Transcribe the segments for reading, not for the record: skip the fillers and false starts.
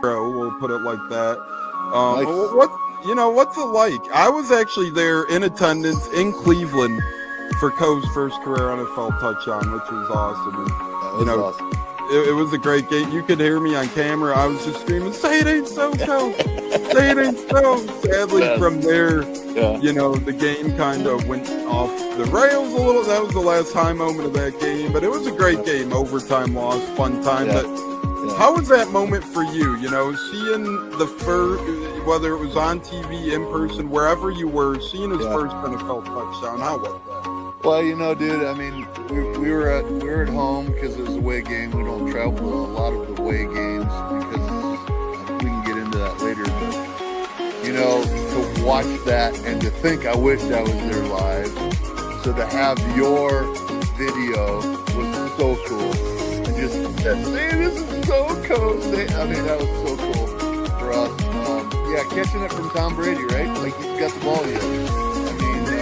We'll put it like that. Nice. What's it like? I was actually there in attendance in Cleveland for Coe's first career NFL touchdown, which was awesome. And, Awesome. It was a great game. You could hear me on camera. I was just screaming, "Say it ain't so, Coe! Say it ain't so!" Sadly, from there, the game kind of went off the rails a little. That was the last high moment of that game, but it was a great game. Overtime loss, fun time. Yeah. But how was that moment for you? Seeing the first, whether it was on TV, in person, wherever you were, seeing his first NFL touchdown. How was that? Well, dude, I mean, we were at home because it was a away game. We don't travel to a lot of the away games because we can get into that later. But, to watch that and to think I wished I was there live. So to have your video was so cool. And just that, this is so cool. I mean, that was so cool for us. Catching it from Tom Brady, right? Like he's got the ball yet.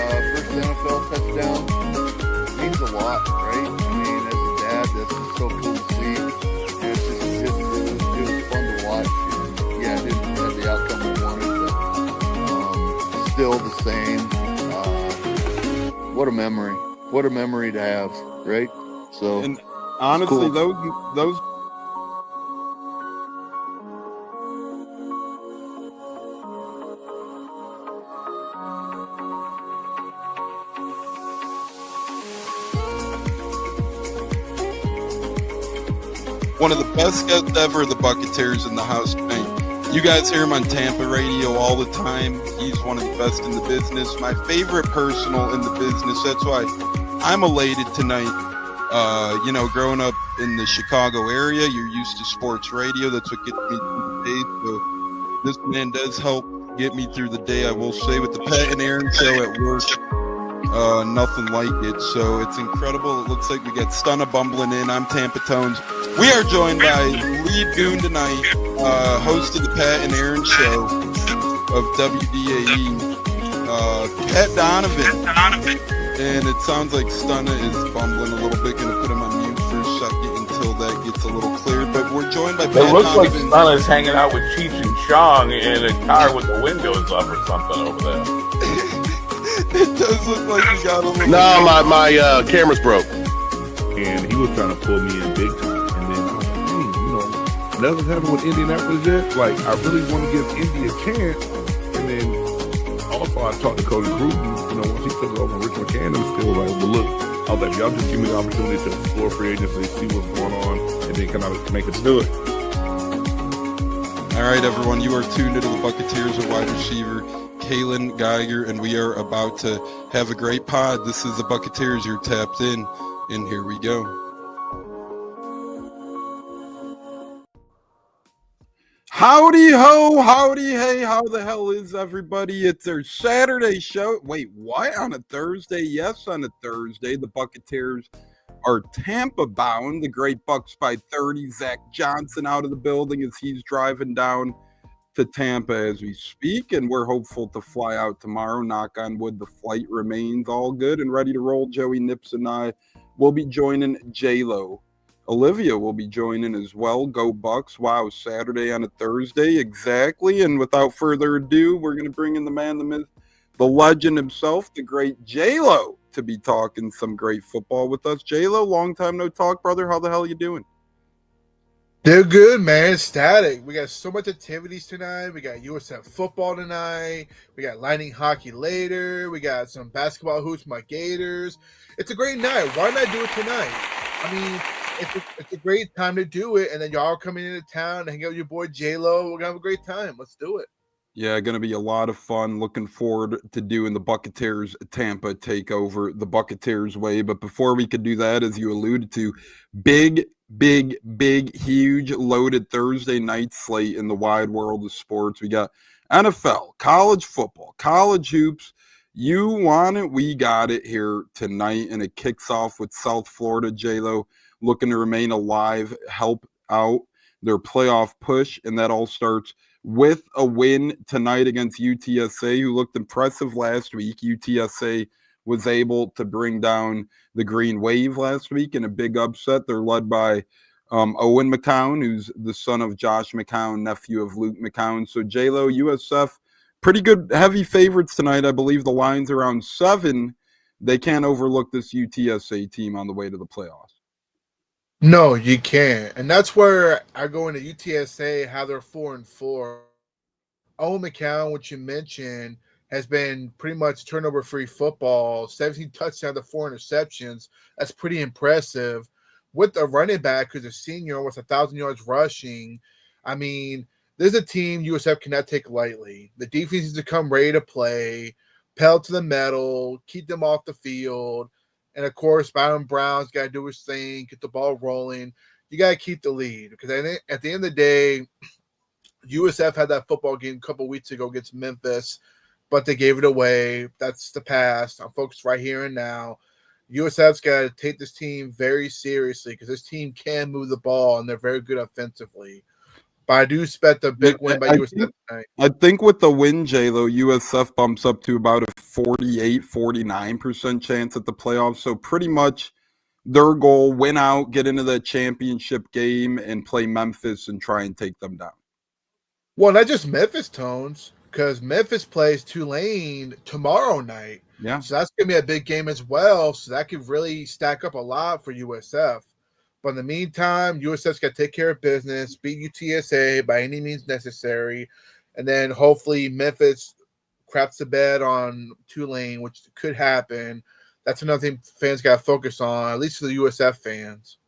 First NFL touchdown means a lot, right? I mean, as a dad, that's just so cool to see. And it was fun to watch. And, it didn't have the outcome we wanted, but still the same. What a memory! What a memory to have, right? So, and honestly, cool. those. One of the best guests ever, the Buccateers in the house tonight. You guys hear him on Tampa radio all the time. He's one of the best in the business. My favorite personal in the business. That's why I'm elated tonight. Growing up in the Chicago area, you're used to sports radio. That's what gets me through the day. So this man does help get me through the day, I will say, with the Pat and Aaron show at work. Nothing like it. So it's incredible. It looks like we got Stunna bumbling in. I'm Tampa Tones. We are joined by lead goon tonight, host of the Pat and Aaron show of WDAE, Pat Donovan. And it sounds like Stunna is bumbling a little bit. Going to put him on mute for a second until that gets a little clearer. But we're joined by Pat Donovan. It looks like Stunna's hanging out with Cheech and Chong in a car with the windows up or something over there. It does look like you got a little... No, my camera's broke. And he was trying to pull me in big time. And then I was like, nothing happened with Indianapolis yet. Like, I really want to give Indy a chance. And then also I talked to Cody Gruden, once he took over Rich McCann, still like, well, look, I was like, y'all just give me the opportunity to explore free agency, see what's going on, and then can I make it do it. All right, everyone, you are tuned into the Buccateers, a wide receiver, Kalen Geiger, and we are about to have a great pod. This is the Buccateers. You're tapped in, and here we go. Howdy ho, howdy hey, how the hell is everybody? It's our Saturday show. Wait, what? On a Thursday? Yes, on a Thursday. The Buccateers are Tampa bound. The great Bucs by 30. Zach Johnson out of the building as he's driving down to Tampa as we speak, and we're hopeful to fly out tomorrow. Knock on wood, the flight remains all good and ready to roll. Joey Nips and I will be joining J-Lo. Olivia will be joining as well. Go Bucs. Wow, Saturday on a Thursday. Exactly. And without further ado, we're going to bring in the man, the myth, the legend himself, the great J-Lo, to be talking some great football with us. J-Lo, long time no talk, brother. How the hell you doing? They're good, man. Static. We got so much activities tonight. We got USF football tonight. We got Lightning hockey later. We got some basketball hoops, my Gators. It's a great night. Why not do it tonight? I mean, it's a great time to do it. And then y'all are coming into town to hang out with your boy J-Lo. We're going to have a great time. Let's do it. Yeah, going to be a lot of fun. Looking forward to doing the Buccateers Tampa takeover the Buccateers way. But before we could do that, as you alluded to, big, huge, loaded Thursday night slate in the wide world of sports. We got NFL, college football, college hoops. You want it, we got it here tonight. And it kicks off with South Florida, J-Lo, looking to remain alive, help out their playoff push. And that all starts with a win tonight against UTSA, who looked impressive last week. UTSA was able to bring down the Green Wave last week in a big upset. They're led by Owen McCown, who's the son of Josh McCown, nephew of Luke McCown. So J-Lo, USF, pretty good heavy favorites tonight. I believe the line's around 7. They can't overlook this UTSA team on the way to the playoffs. No, you can't. And that's where I go into UTSA, how they're 4-4. Owen McCown, which you mentioned, has been pretty much turnover-free football, 17 touchdowns to 4 interceptions. That's pretty impressive. With a running back who's a senior with 1,000 yards rushing, I mean, there's a team USF cannot take lightly. The defense needs to come ready to play, pedal to the metal, keep them off the field. And, of course, Byron Brown's got to do his thing, get the ball rolling. You got to keep the lead because at the end of the day, USF had that football game a couple weeks ago against Memphis, but they gave it away. That's the past. I'm focused right here and now. USF's got to take this team very seriously because this team can move the ball, and they're very good offensively. But I do expect a big win by USF tonight. I think with the win, J-Lo, USF bumps up to about a 48-49% chance at the playoffs. So pretty much their goal, win out, get into the championship game, and play Memphis and try and take them down. Well, not just Memphis, Tones, because Memphis plays Tulane tomorrow night. Yeah. So that's going to be a big game as well. So that could really stack up a lot for USF. But in the meantime, USF's got to take care of business, beat UTSA by any means necessary. And then hopefully Memphis craps the bed on Tulane, which could happen. That's another thing fans got to focus on, at least for the USF fans.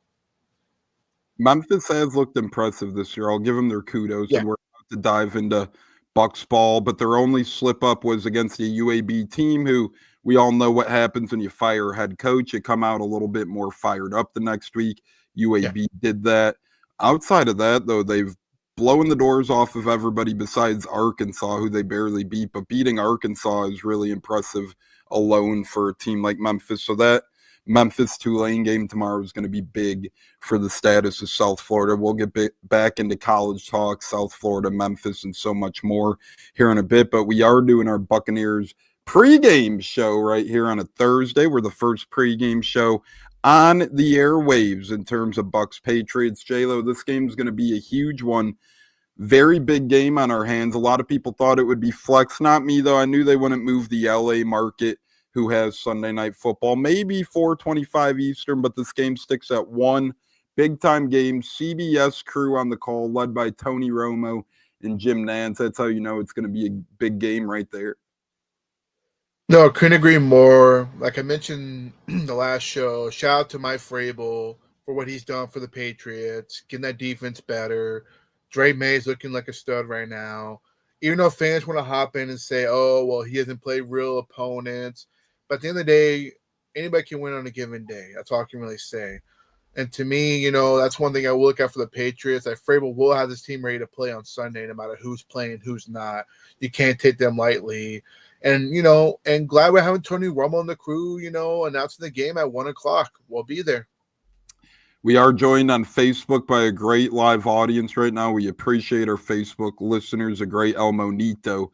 Memphis has looked impressive this year. I'll give them their kudos. Yeah. And we're about to dive into Bucs ball, but their only slip up was against a UAB team who we all know what happens when you fire a head coach. You come out a little bit more fired up the next week. UAB did that. Outside of that, though, they've blown the doors off of everybody besides Arkansas, who they barely beat. But beating Arkansas is really impressive alone for a team like Memphis. So that Memphis-Tulane game tomorrow is going to be big for the status of South Florida. We'll get back into college talk, South Florida, Memphis, and so much more here in a bit. But we are doing our Buccaneers pregame show right here on a Thursday. We're the first pregame show on the airwaves in terms of Bucs Patriots. J-Lo, this game is going to be a huge one. Very big game on our hands. A lot of people thought it would be flex. Not me, though. I knew they wouldn't move the LA market, who has Sunday Night Football, maybe 4:25 Eastern, but this game sticks at 1. Big-time game, CBS crew on the call, led by Tony Romo and Jim Nantz. That's how you know it's going to be a big game right there. No, couldn't agree more. Like I mentioned the last show, shout out to Mike Vrabel for what he's done for the Patriots, getting that defense better. Dre May's looking like a stud right now. Even though fans want to hop in and say, oh, well, he hasn't played real opponents. But at the end of the day, anybody can win on a given day. That's all I can really say. And to me, that's one thing I will look at for the Patriots. That Vrabel will have this team ready to play on Sunday, no matter who's playing, who's not. You can't take them lightly. And, and glad we're having Tony Romo and the crew, announcing the game at 1 o'clock. We'll be there. We are joined on Facebook by a great live audience right now. We appreciate our Facebook listeners, a great El Monito,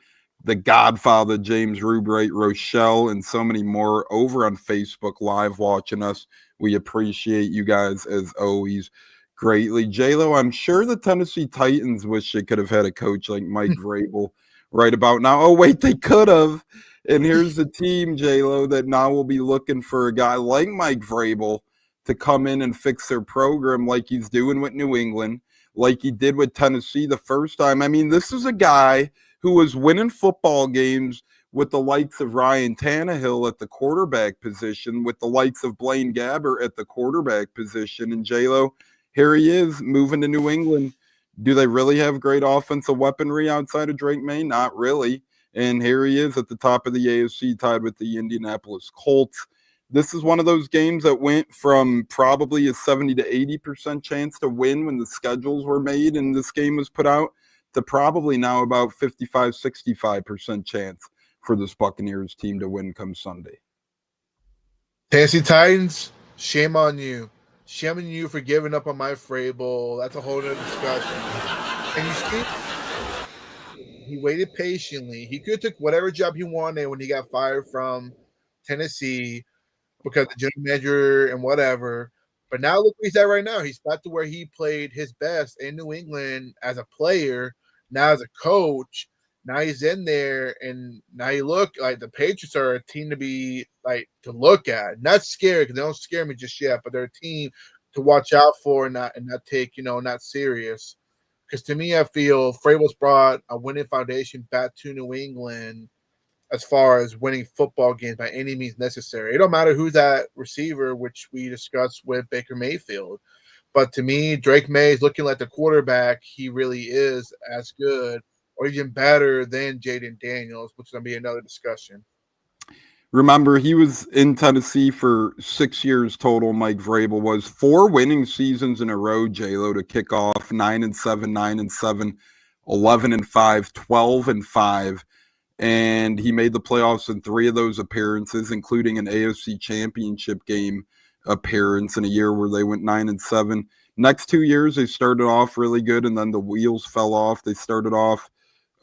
the Godfather, James Rubright, Rochelle, and so many more over on Facebook live watching us. We appreciate you guys as always greatly. J-Lo, I'm sure the Tennessee Titans wish they could have had a coach like Mike Vrabel right about now. Oh, wait, they could have. And here's the team, J-Lo, that now will be looking for a guy like Mike Vrabel to come in and fix their program like he's doing with New England, like he did with Tennessee the first time. I mean, this is a guy who was winning football games with the likes of Ryan Tannehill at the quarterback position, with the likes of Blaine Gabbert at the quarterback position. And J-Lo, here he is moving to New England. Do they really have great offensive weaponry outside of Drake May? Not really. And here he is at the top of the AFC, tied with the Indianapolis Colts. This is one of those games that went from probably a 70 to 80% chance to win when the schedules were made and this game was put out to probably now about 55, 65% chance for this Buccaneers team to win come Sunday. Tennessee Titans, shame on you. Shame on you for giving up on Mike Vrabel. That's a whole other discussion. And you see, he waited patiently. He could have took whatever job he wanted when he got fired from Tennessee because the general manager and whatever. But now look where he's at right now. He's back to where he played his best in New England as a player, now as a coach. Now he's in there, and now you look like the Patriots are a team to be like to look at. Not scary because they don't scare me just yet, but they're a team to watch out for and not take, not serious. Because to me, I feel Vrabel's brought a winning foundation back to New England as far as winning football games by any means necessary. It don't matter who's that receiver, which we discussed with Baker Mayfield. But to me, Drake May is looking like the quarterback he really is, as good or even better than Jaden Daniels, which is going to be another discussion. Remember, he was in Tennessee for 6 years total. Mike Vrabel was 4 winning seasons in a row, J-Lo, to kick off 9-7, 9-7, 11-5, 12-5. And he made the playoffs in 3 of those appearances, including an AFC championship game appearance in a year where they went 9-7. Next 2 years, they started off really good, and then the wheels fell off. They started off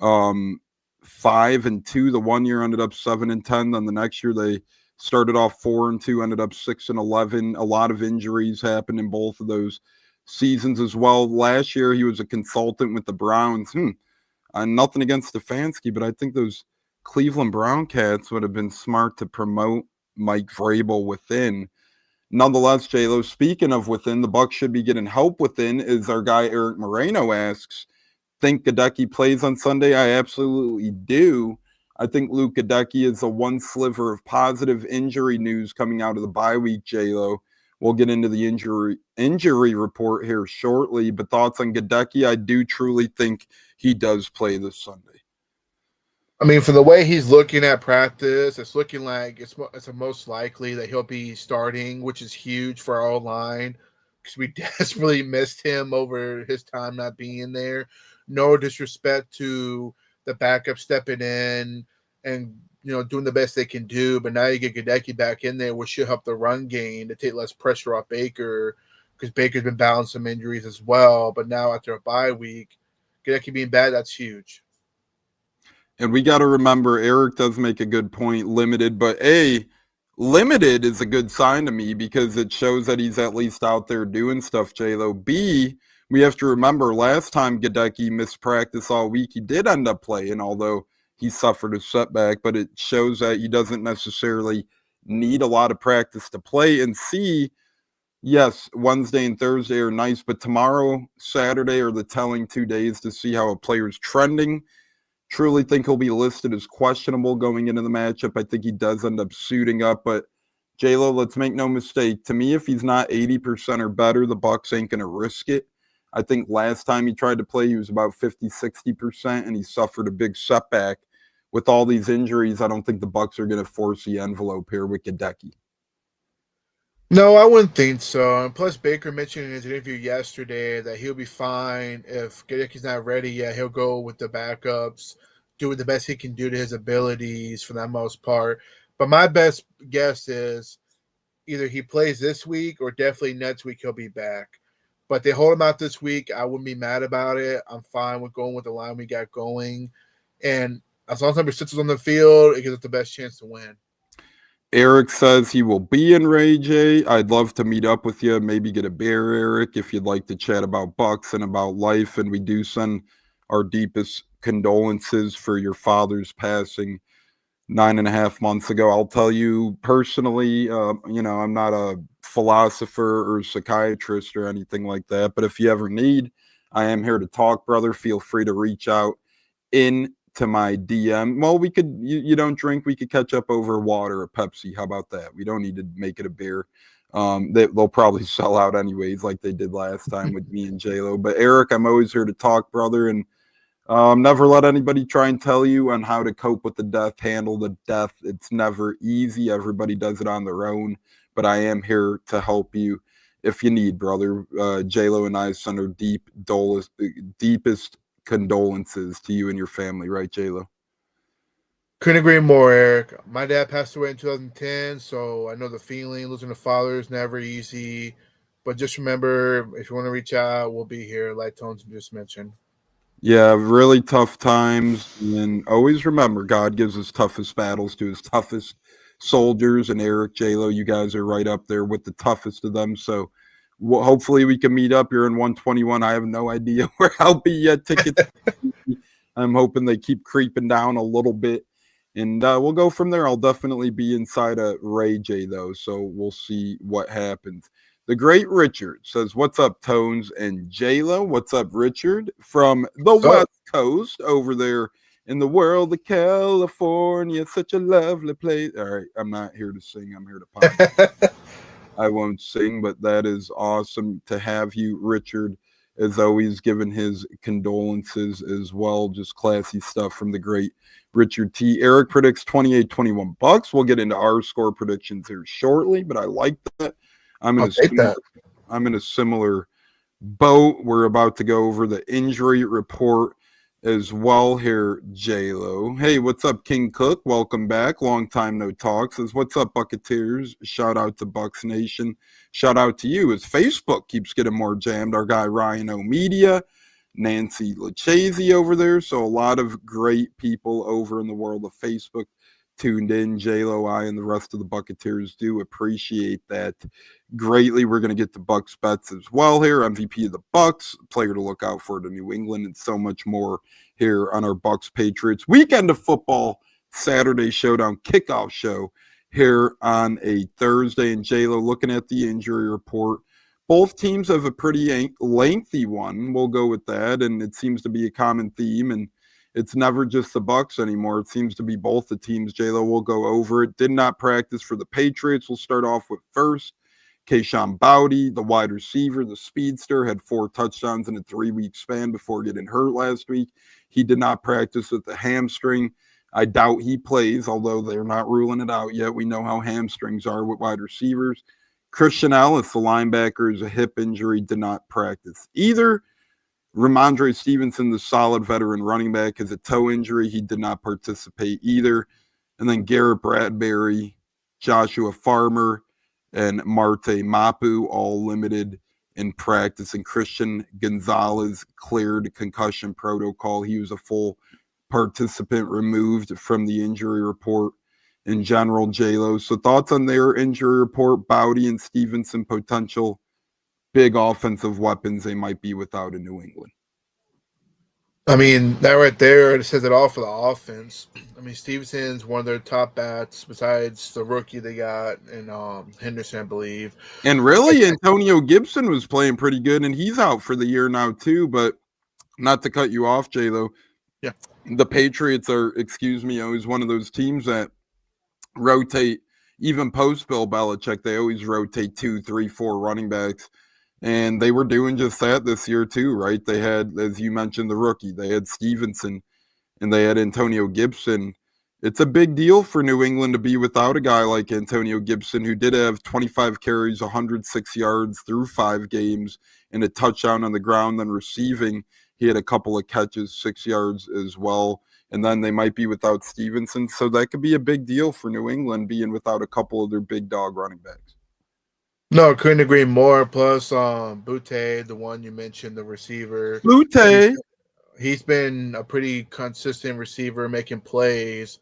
5-2. The 1 year ended up 7-10. Then the next year they started off 4-2, ended up 6-11. A lot of injuries happened in both of those seasons as well. Last year he was a consultant with the Browns. Nothing against Stefanski, but I think those Cleveland Brown Cats would have been smart to promote Mike Vrabel within. Nonetheless, J-Lo, speaking of within, the Bucs should be getting help within, as our guy Eric Moreno asks. Think Gadecki plays on Sunday? I absolutely do. I think Luke Gadecki is the one sliver of positive injury news coming out of the bye week, J-Lo. We'll get into the injury report here shortly, but thoughts on Gadecki? I do truly think he does play this Sunday. I mean, for the way he's looking at practice, it's looking like it's most likely that he'll be starting, which is huge for our O-line because we desperately missed him over his time not being there. No disrespect to the backup stepping in and, doing the best they can do. But now you get Gadecki back in there, which should help the run game to take less pressure off Baker because Baker's been battling some injuries as well. But now after a bye week, Gadecki being bad, that's huge. And we got to remember, Eric does make a good point, limited. But limited is a good sign to me because it shows that he's at least out there doing stuff, J-Lo. B, we have to remember last time Gadecki missed practice all week, he did end up playing, although he suffered a setback. But it shows that he doesn't necessarily need a lot of practice to play. And C, yes, Wednesday and Thursday are nice, but tomorrow, Saturday are the telling 2 days to see how a player's trending. Truly think he'll be listed as questionable going into the matchup. I think he does end up suiting up, but J-Lo, let's make no mistake. To me, if he's not 80% or better, the Bucs ain't going to risk it. I think last time he tried to play, he was about 50, 60%, and he suffered a big setback. With all these injuries, I don't think the Bucs are going to force the envelope here with Gadecki. No, I wouldn't think so. And plus, Baker mentioned in his interview yesterday that he'll be fine. If Gadecki's not ready yet, he'll go with the backups, do the best he can do to his abilities for that most part. But my best guess is either he plays this week or definitely next week he'll be back. But they hold him out this week. I wouldn't be mad about it. I'm fine with going with the line we got going. And as long as number 6 is on the field, it gives us the best chance to win. Eric says he will be in Ray J. I'd love to meet up with you, maybe get a beer, Eric, if you'd like to chat about Bucs and about life. And we do send our deepest condolences for your father's passing 9.5 months ago. I'll tell you personally, I'm not a philosopher or psychiatrist or anything like that, but if you ever need, I am here to talk, brother. Feel free to reach out into my DM. Well, we could, you don't drink, we could catch up over water or Pepsi. How about that? We don't need to make it a beer. They'll probably sell out anyways, like they did last time with me and J-Lo. But Eric, I'm always here to talk, brother, and never let anybody try and tell you on how to cope with the death, handle the death. It's never easy. Everybody does it on their own, but I am here to help you if you need, brother. J-Lo and I send our deepest condolences to you and your family, right, J-Lo? Couldn't agree more, Eric. My dad passed away in 2010, so I know the feeling. Losing a father is never easy, but just remember, if you want to reach out, we'll be here, like Tones just mentioned. Yeah, really tough times, and always remember, God gives his toughest battles to his toughest soldiers, and Eric, J-Lo, you guys are right up there with the toughest of them, so hopefully we can meet up here in 121. I have no idea where I'll be yet. Tickets. I'm hoping they keep creeping down a little bit. And we'll go from there. I'll definitely be inside a Ray J, though, so we'll see what happens. The great Richard says, what's up, Tones and J-Lo? What's up, Richard? From the West Coast over there in the world of California. Such a lovely place. All right, I'm not here to sing. I'm here to pop. I won't sing, but that is awesome to have you, Richard. As always, giving his condolences as well. Just classy stuff from the great Richard T. Eric predicts 28-21 Bucs. We'll get into our score predictions here shortly, but I like that. I'm in a similar boat. We're about to go over the injury report as well here, J-Lo. Hey, what's up, King Cook? Welcome back. Long time no talk. Says, what's up, Buccateers? Shout out to Bucs Nation. Shout out to you as Facebook keeps getting more jammed. Our guy Ryan O'Media, Nancy Lachazy over there. So a lot of great people over in the world of Facebook tuned in. J-Lo, I, and the rest of the Buccateers do appreciate that greatly. We're going to get the Bucs bets as well here. MVP of the Bucs, player to look out for to New England, and so much more here on our Bucs Patriots weekend of football Saturday showdown kickoff show here on a Thursday. And J-Lo, looking at the injury report, both teams have a pretty lengthy one. We'll go with that, and it seems to be a common theme, and it's never just the Bucs anymore. It seems to be both the teams. J-Lo will go over it. Did not practice for the Patriots. We'll start off with first. Keyshawn Boutte, the wide receiver, the speedster, had 4 touchdowns in a 3-week span before getting hurt last week. He did not practice with the hamstring. I doubt he plays, although they're not ruling it out yet. We know how hamstrings are with wide receivers. Christian Ellis, the linebacker, is a hip injury, did not practice either. Ramondre Stevenson, the solid veteran running back, has a toe injury. He did not participate either. And then Garrett Bradbury, Joshua Farmer, and Marte Mapu all limited in practice. And Christian Gonzalez cleared concussion protocol. He was a full participant removed from the injury report in general, J-Lo. So thoughts on their injury report, Boutte and Stevenson, potential big offensive weapons they might be without in New England. I mean, that right there says it all for the offense. I mean, Stevenson's one of their top bats besides the rookie they got and Henderson, I believe. And really, Antonio Gibson was playing pretty good, and he's out for the year now too. But not to cut you off, J-Lo. Yeah. The Patriots are, always one of those teams that rotate, even post Bill Belichick, they always rotate 2, 3, 4 running backs. And they were doing just that this year too, right? They had, as you mentioned, the rookie. They had Stevenson, and they had Antonio Gibson. It's a big deal for New England to be without a guy like Antonio Gibson, who did have 25 carries, 106 yards through 5 games, and a touchdown on the ground. Then receiving, he had a couple of catches, 6 yards as well. And then they might be without Stevenson. So that could be a big deal for New England, being without a couple of their big dog running backs. No, couldn't agree more. Plus, Boutte, the one you mentioned, the receiver. Boutte. He's been a pretty consistent receiver, making plays.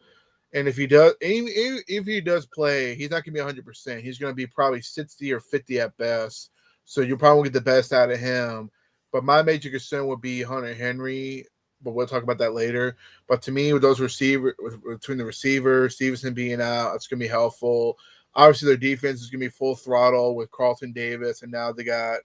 And if he does play, he's not going to be 100%. He's going to be probably 60 or 50 at best. So you'll probably get the best out of him. But my major concern would be Hunter Henry, but we'll talk about that later. But to me, with those between the receiver, Stevenson being out, it's going to be helpful. Obviously, their defense is going to be full throttle with Carlton Davis, and now they got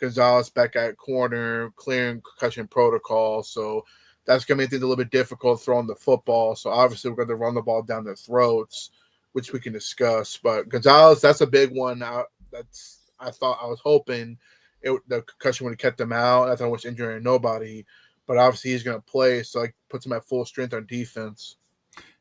Gonzalez back at corner, clearing concussion protocol. So that's going to make things a little bit difficult throwing the football. So obviously, we're going to run the ball down their throats, which we can discuss. But Gonzalez, that's a big one. I was hoping the concussion would have kept him out. I thought it was injuring nobody. But obviously, he's going to play, so it puts him at full strength on defense.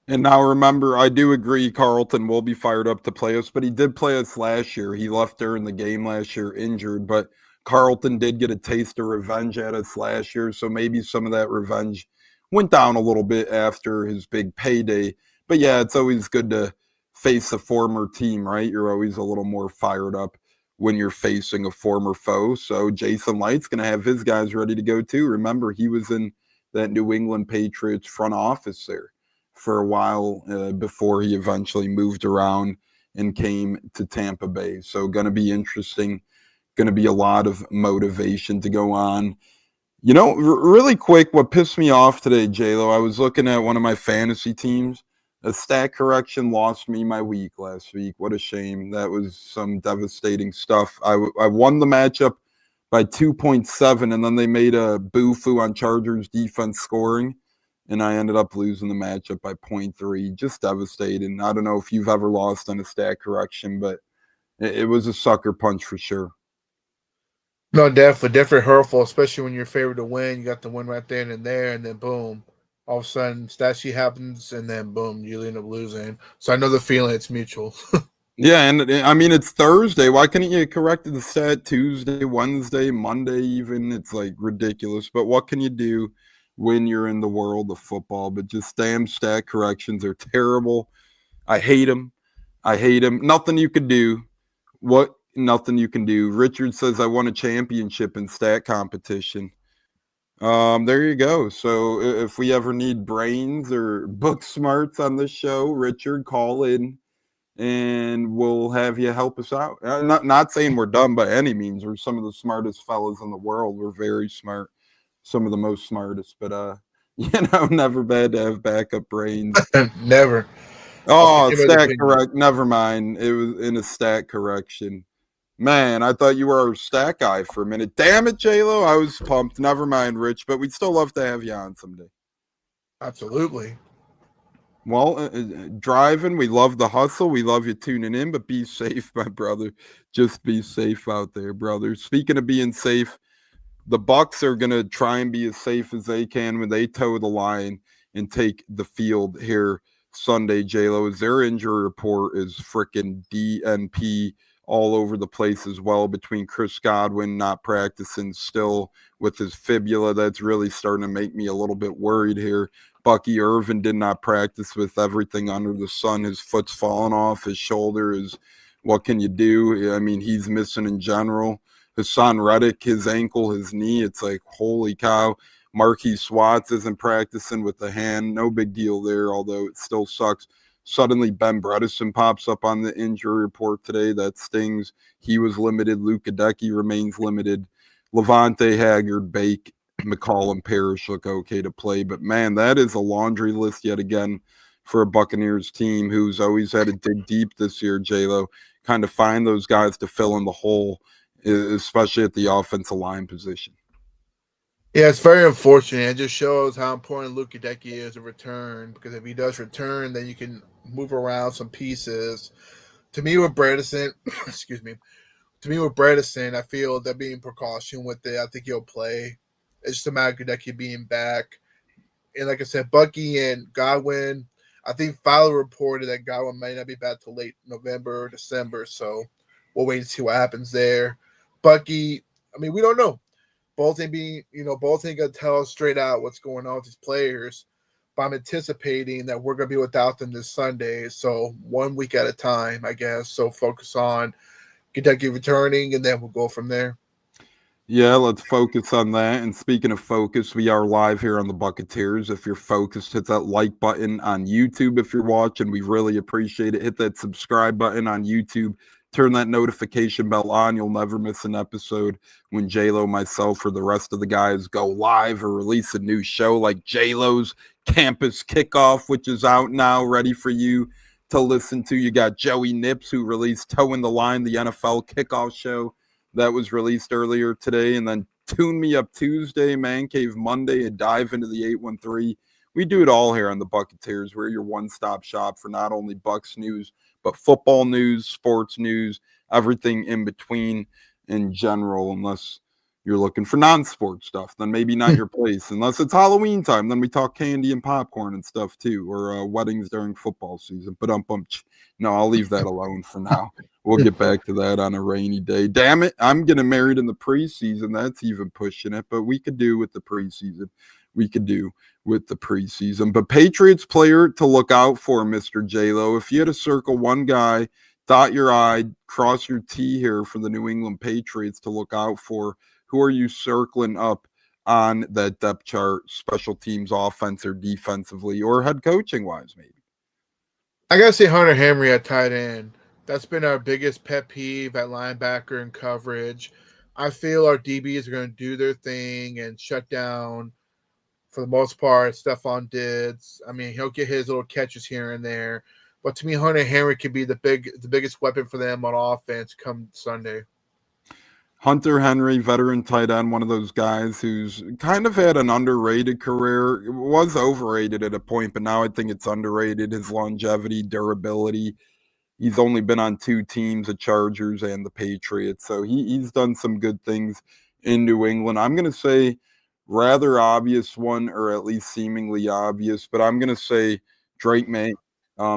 And now remember, I do agree Carlton will be fired up to play us, but he did play us last year. He left during the game last year injured, but Carlton did get a taste of revenge at us last year, so maybe some of that revenge went down a little bit after his big payday. But yeah, it's always good to face a former team, right? You're always a little more fired up when you're facing a former foe. So Jason Light's going to have his guys ready to go too. Remember, he was in that New England Patriots front office there for a while before he eventually moved around and came to Tampa Bay. So going to be interesting going to be a lot of motivation to go on. You know, really quick, what pissed me off today, J-Lo, I was looking at one of my fantasy teams. A stat correction lost me my week last week. What a shame. That was some devastating stuff. I won the matchup by 2.7, and then they made a boo-foo on Chargers defense scoring, and I ended up losing the matchup by 0.3. Just devastating. I don't know if you've ever lost on a stat correction, but it was a sucker punch for sure. No, definitely hurtful, especially when you're favored to win. You got the win right there and then boom. All of a sudden, stat sheet happens, and then boom, you end up losing. So I know the feeling; it's mutual. Yeah, and I mean it's Thursday. Why couldn't you correct the stat Tuesday, Wednesday, Monday? Even it's like ridiculous. But what can you do when you're in the world of football? But just damn stat corrections are terrible. I hate them. Nothing you can do. Nothing you can do. Richard says I won a championship in stat competition. There you go. So if we ever need brains or book smarts on this show, Richard, call in and we'll have you help us out. Not saying we're dumb by any means. We're some of the smartest fellas in the world. We're very smart, some of the most smartest. But never bad to have backup brains. Never. Oh, stat correct. Never mind. It was in a stat correction. Man, I thought you were our stat guy for a minute. Damn it, J-Lo. I was pumped. Never mind, Rich, but we'd still love to have you on someday. Absolutely. Well, driving, we love the hustle. We love you tuning in, but be safe, my brother. Just be safe out there, brother. Speaking of being safe, the Bucs are going to try and be as safe as they can when they toe the line and take the field here Sunday, J-Lo. Their injury report is freaking DNP all over the place as well, between Chris Godwin not practicing still with his fibula. That's really starting to make me a little bit worried here. Bucky Irvin did not practice with everything under the sun. His foot's falling off. His shoulder is, what can you do? I mean, he's missing in general. Hassan Reddick, his ankle, his knee, it's like, holy cow. Marquise Swats isn't practicing with the hand. No big deal there, although it still sucks. Suddenly, Ben Bredesen pops up on the injury report today. That stings. He was limited. Luke Gadecki remains limited. Levante, Haggard, Bake, McCall, and Parrish look okay to play. But, man, that is a laundry list yet again for a Buccaneers team who's always had to dig deep this year, J-Lo, kind of find those guys to fill in the hole, especially at the offensive line position. Yeah, it's very unfortunate. It just shows how important Luke Gadecki is to return, because if he does return, then you can move around some pieces. To me, with Bredesen, I feel they're being precaution with it. I think he'll play. It's just a matter of Gadecki being back. And like I said, Bucky and Godwin, I think Fowler reported that Godwin might not be back till late November or December, so we'll wait and see what happens there. Bucky, I mean, we don't know. Both ain't gonna tell us straight out what's going on with these players, but I'm anticipating that we're gonna be without them this Sunday. So 1 week at a time, I guess. So focus on Kentucky returning, and then we'll go from there. Yeah, let's focus on that. And speaking of focus, we are live here on the Buccateers. If you're focused, hit that like button on YouTube. If you're watching, we really appreciate it. Hit that subscribe button on YouTube. Turn that notification bell on. You'll never miss an episode when J-Lo, myself, or the rest of the guys go live or release a new show like J-Lo's Campus Kickoff, which is out now, ready for you to listen to. You got Joey Nips, who released Toe in the Line, the NFL kickoff show that was released earlier today. And then Tune Me Up Tuesday, Man Cave Monday, and dive into the 813. We do it all here on the Buccateers. We're your one-stop shop for not only Bucs news, but football news, sports news, everything in between in general, unless you're looking for non-sport stuff, then maybe not your place. Unless it's Halloween time, then we talk candy and popcorn and stuff too, or weddings during football season. But no, I'll leave that alone for now. We'll get back to that on a rainy day. Damn it, I'm getting married in the preseason. That's even pushing it, but we could do with the preseason. But Patriots player to look out for, Mr. J-Lo. If you had to circle one guy, dot your I, cross your T here for the New England Patriots to look out for, who are you circling up on that depth chart, special teams, offense or defensively, or head coaching wise, maybe? I gotta say Hunter Henry at tight end. That's been our biggest pet peeve at linebacker and coverage. I feel our DBs are going to do their thing and shut down, for the most part, Stephon Diggs. I mean, he'll get his little catches here and there. But to me, Hunter Henry could be the biggest weapon for them on offense come Sunday. Hunter Henry, veteran tight end, one of those guys who's kind of had an underrated career. It was overrated at a point, but now I think it's underrated. His longevity, durability. He's only been on 2 teams, the Chargers and the Patriots. So he's done some good things in New England. I'm going to say rather obvious one, or at least seemingly obvious, but I'm going to say Drake May.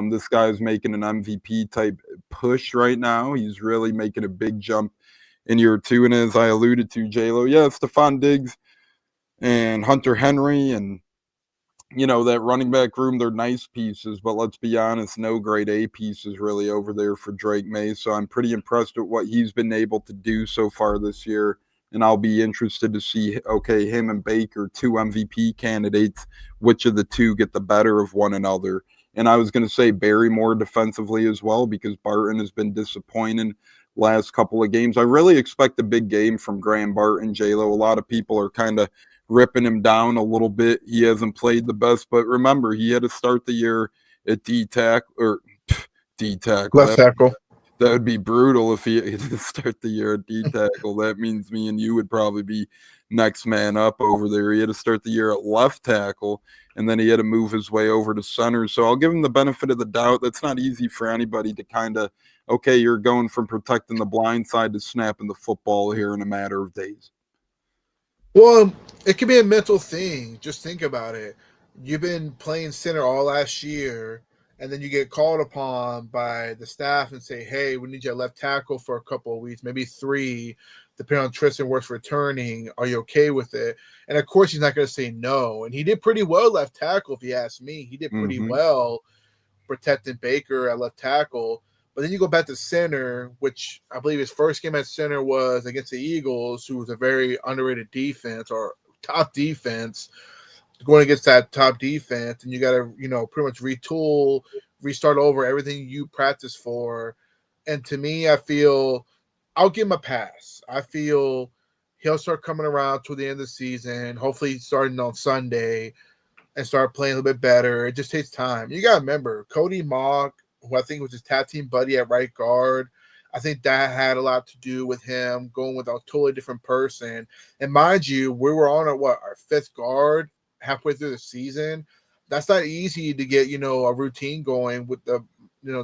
This guy is making an MVP type push right now. He's really making a big jump in year 2. And as I alluded to, J-Lo, Stephon Diggs and Hunter Henry and, that running back room, they're nice pieces, but let's be honest, no grade A pieces really over there for Drake May. So I'm pretty impressed with what he's been able to do so far this year. And I'll be interested to see, him and Baker, 2 MVP candidates, which of the 2 get the better of one another. And I was going to say Barrymore defensively as well, because Barton has been disappointing last couple of games. I really expect a big game from Graham Barton, J-Lo. A lot of people are kind of ripping him down a little bit. He hasn't played the best, but remember, he had to start the year at D-tackle. Left tackle. That would be brutal if he had to start the year at D-tackle. That means me and you would probably be next man up over there. He had to start the year at left tackle, and then he had to move his way over to center. So I'll give him the benefit of the doubt. That's not easy for anybody to kind of, you're going from protecting the blind side to snapping the football here in a matter of days. Well, it could be a mental thing. Just think about it. You've been playing center all last year, and then you get called upon by the staff and say, hey, we need you at left tackle for a couple of weeks, maybe 3, depending on Tristan Wirfs returning. Are you okay with it? And, of course, he's not going to say no. And he did pretty well left tackle, if you ask me. He did pretty well protecting Baker at left tackle. But then you go back to center, which I believe his first game at center was against the Eagles, who was a very underrated defense or top defense, going against that top defense. And you got to, pretty much retool, restart over everything you practice for. And to me, I feel I'll give him a pass. I feel he'll start coming around toward the end of the season, hopefully starting on Sunday, and start playing a little bit better. It just takes time. You got to remember, Cody Mock, who I think was his tag team buddy at right guard, I think that had a lot to do with him going with a totally different person. And mind you, we were on our 5th guard halfway through the season. That's not easy to get, a routine going with the,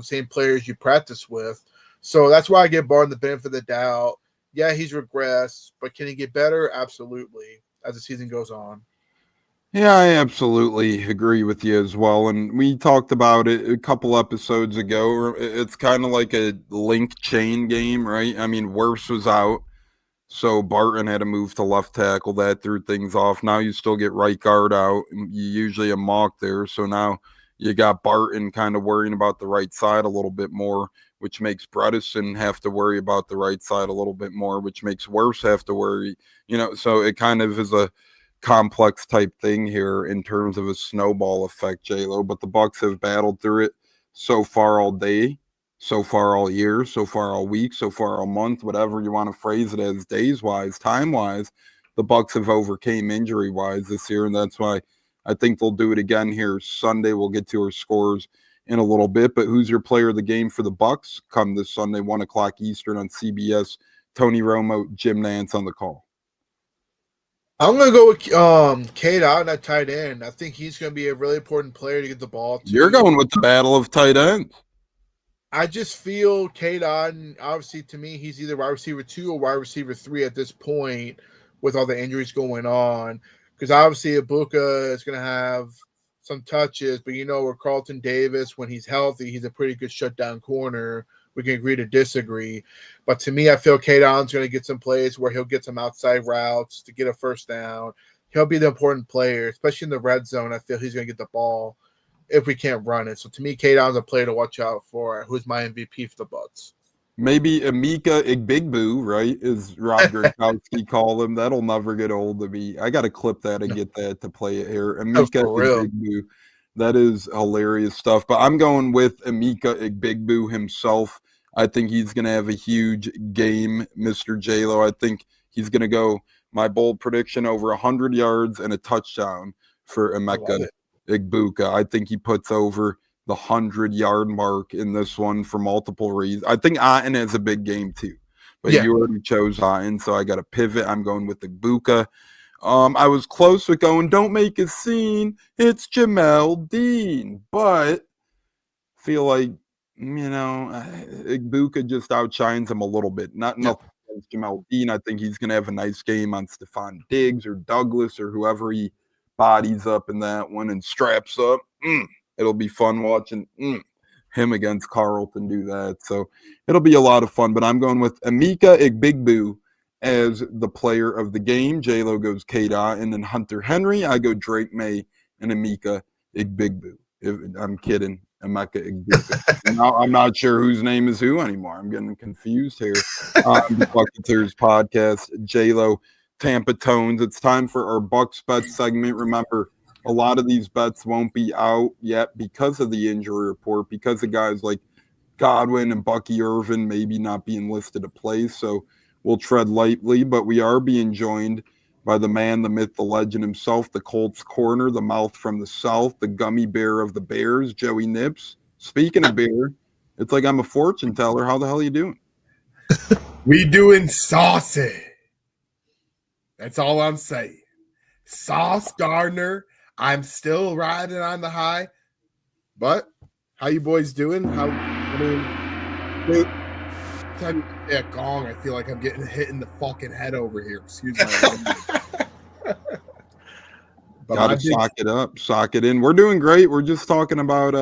same players you practice with. So that's why I give Barton the benefit of the doubt. Yeah, he's regressed, but can he get better? Absolutely, as the season goes on. Yeah, I absolutely agree with you as well. And we talked about it a couple episodes ago. It's kind of like a link chain game, right? I mean, Wirfs was out, so Barton had to move to left tackle. That threw things off. Now you still get right guard out. You usually a mock there. So now you got Barton kind of worrying about the right side a little bit more, which makes Bredesen have to worry about the right side a little bit more, which makes Wirfs have to worry. So it kind of is a complex type thing here in terms of a snowball effect, J-Lo, but the Bucs have battled through it so far all day, so far all year, so far all week, so far all month, whatever you want to phrase it as, days-wise, time-wise. The Bucs have overcame injury-wise this year, and that's why I think they'll do it again here Sunday. We'll get to our scores in a little bit, but who's your player of the game for the Bucs come this Sunday, 1 o'clock Eastern on CBS? Tony Romo, Jim Nantz on the call. I'm going to go with Cade Otton at tight end. I think he's going to be a really important player to get the ball to. You're going with the battle of tight ends. I just feel Cade Otton, obviously, to me, he's either wide receiver 2 or wide receiver 3 at this point with all the injuries going on. Because obviously, Ibuka is going to have some touches, but with Carlton Davis, when he's healthy, he's a pretty good shutdown corner. We can agree to disagree. But to me, I feel Cade Otton's going to get some plays where he'll get some outside routes to get a first down. He'll be the important player, especially in the red zone. I feel he's going to get the ball if we can't run it. So to me, Cade Otton's a player to watch out for, who's my MVP for the Bucs. Maybe Emeka Igbigbu, right, as Rob Gronkowski called him. That'll never get old to me. I got to clip that and get that to play it here. Emeka Igbigbu. That is hilarious stuff. But I'm going with Emeka Igbigbu himself. I think he's going to have a huge game, Mr. J-Lo. I think he's going to go, my bold prediction, over 100 yards and a touchdown for Emeka Egbuka. I think he puts over the 100-yard mark in this one for multiple reasons. I think Otten has a big game too, but you already chose Otten, so I got to pivot. I'm going with Egbuka. I was close with going, don't make a scene, it's Jamel Dean, but feel like, Egbuka just outshines him a little bit. Not nothing against Jamel Dean. I think he's going to have a nice game on Stephon Diggs or Douglas or whoever he bodies up in that one and straps up. It'll be fun watching him against Carlton do that. So it'll be a lot of fun. But I'm going with Emeka Egbuka as the player of the game. J-Lo goes K-Dot, and then Hunter Henry. I go Drake May and Emeka Egbuka. I'm kidding. Emeka Egbuka. Now I'm not sure whose name is who anymore. I'm getting confused here. The Buccateers Podcast, J-Lo, Tampa Tones. It's time for our Bucs bet segment. Remember, a lot of these bets won't be out yet because of the injury report, because of guys like Godwin and Bucky Irvin maybe not being listed to play. So we'll tread lightly, but we are being joined by the man, the myth, the legend himself, the Colts Corner, the mouth from the South, the gummy bear of the Bears, Joey Nips. Speaking of beer, it's like I'm a fortune teller. How the hell are you doing? We doing saucy. That's all I'm saying. Sauce Gardner. I'm still riding on the high. But how you boys doing? Time that gong, I feel like I'm getting hit in the fucking head over here. Excuse me. Gotta sock it in. We're doing great. We're just talking about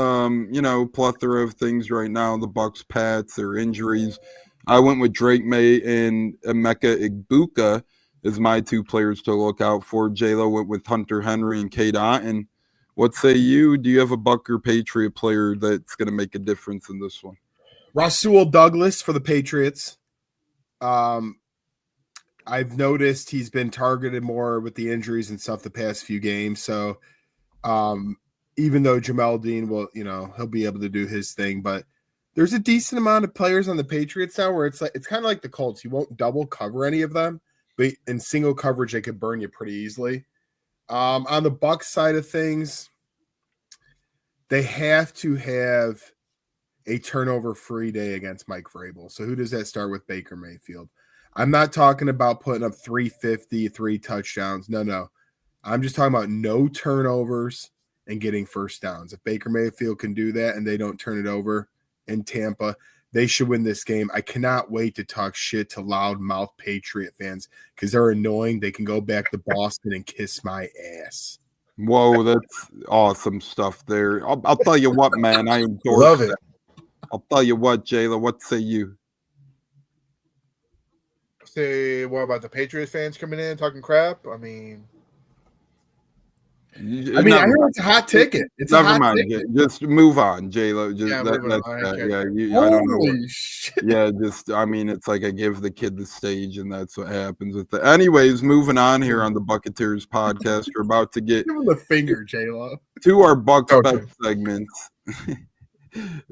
plethora of things right now. The Bucs, Pats, their injuries. I went with Drake May and Emeka Egbuka as my two players to look out for. J-Lo went with Hunter Henry and K-Dot. And what say you? Do you have a Buck or Patriot player that's going to make a difference in this one? Rasul Douglas for the Patriots. I've noticed he's been targeted more with the injuries and stuff the past few games. So even though Jamel Dean will, he'll be able to do his thing, but there's a decent amount of players on the Patriots now where it's kind of like the Colts. You won't double cover any of them, but in single coverage, they could burn you pretty easily. On the Bucs side of things, they have to have a turnover-free day against Mike Vrabel. So who does that start with? Baker Mayfield. I'm not talking about putting up 350, 3 touchdowns. No. I'm just talking about no turnovers and getting first downs. If Baker Mayfield can do that and they don't turn it over in Tampa, they should win this game. I cannot wait to talk shit to loudmouth Patriot fans because they're annoying. They can go back to Boston and kiss my ass. Whoa, that's awesome stuff there. I'll tell you what, man. I Love it. I'll tell you what, Jayla. What say you? Say what about the Patriots fans coming in talking crap? I heard it's a hot ticket. It's never a hot mind. ticket. Just move on, J-Lo. Just Yeah, that's moving that. on. Okay. Yeah, I don't know. Holy shit. Yeah, it's like I give the kid the stage, and that's what happens with it. Anyways, moving on here on the Buccateers Podcast, we're about to get Give him the finger, J-Lo. to our Bucs Okay. bet segments.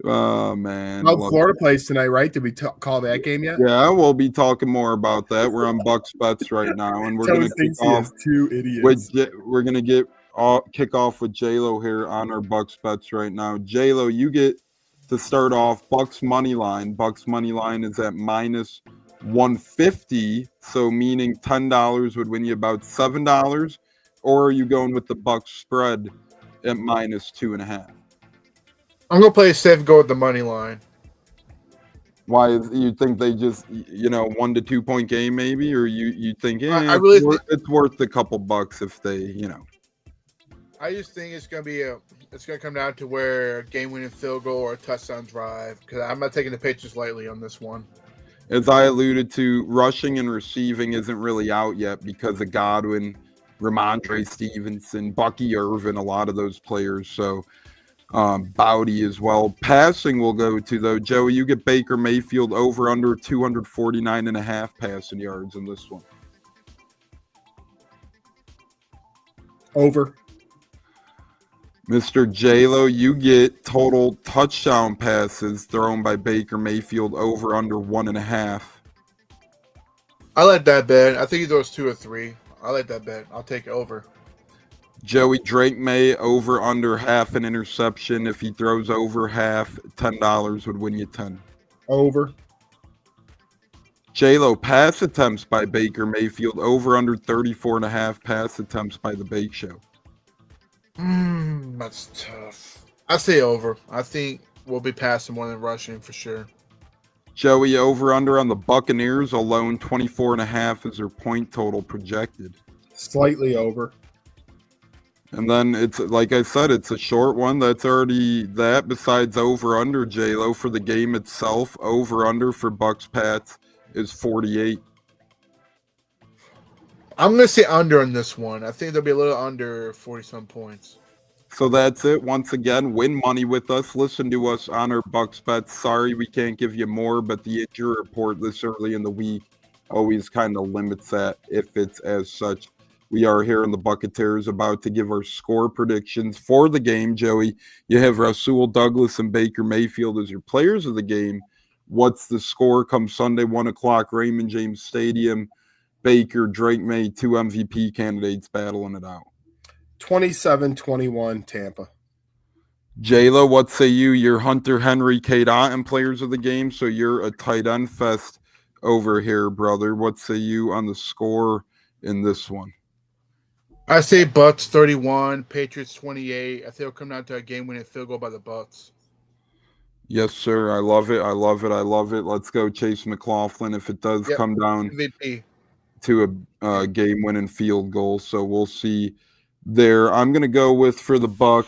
Oh man! Well, Florida plays tonight, right? Did we call that game yet? Yeah, we'll be talking more about that. We're on Bucs bets right now, and we're going to kick off. Two idiots. We're going to kick off with J-Lo here on our Bucs bets right now. J-Lo, you get to start off. Bucs money line. Bucs money line is at minus 150, so meaning $10 would win you about $7. Or are you going with the Bucs spread at minus 2.5? I'm gonna play it safe and go with the money line. Why you think they just 1 to 2 point game maybe, or you think I really it's worth a couple bucks if they I just think it's gonna come down to where a game-winning field goal or a touchdown drive. Because I'm not taking the Patriots lightly on this one. As I alluded to, rushing and receiving isn't really out yet because of Godwin, Ramondre Stevenson, Bucky Irvin, a lot of those players. So. Bowdy as well. Passing will go to, though, Joey, you get Baker Mayfield over under 249.5 passing yards in this one. Over. Mr. J-Lo, you get total touchdown passes thrown by Baker Mayfield over under 1.5. I like that bet. I think he throws 2 or 3. I like that bet. I'll take it over. Joey, Drake May over under half an interception. If he throws over half, $10 would win you 10. Over. J-Lo, pass attempts by Baker Mayfield over under 34.5 pass attempts by the Bake Show. That's tough. I say over. I think we'll be passing more than rushing for sure. Joey, over under on the Buccaneers alone, 24.5 is their point total projected. Slightly over. And then it's like I said, it's a short one. That's already that. Besides over under, J-Lo, for the game itself, over under for Bucs Pats is 48. I'm gonna say under on this one. I think there'll be a little under 40-some points. So that's it. Once again, win money with us. Listen to us on our Bucs Bets. Sorry we can't give you more, but the injury report this early in the week always kind of limits that if it's as such. We are here in the Buccateers about to give our score predictions for the game. Joey, you have Rasul Douglas and Baker Mayfield as your players of the game. What's the score come Sunday, 1 o'clock, Raymond James Stadium? Baker, Drake May, 2 MVP candidates battling it out. 27-21 Tampa. J-Lo, what say you? You're Hunter Henry, Kate Otten players of the game, so you're a tight end fest over here, brother. What say you on the score in this one? I say Bucs 31, Patriots 28. I think it'll come down to a game-winning field goal by the Bucs. Yes, sir. I love it. I love it. I love it. Let's go, Chase McLaughlin. If it does come down MVP. to a game-winning field goal, so we'll see there. I'm going to go with for the Bucs.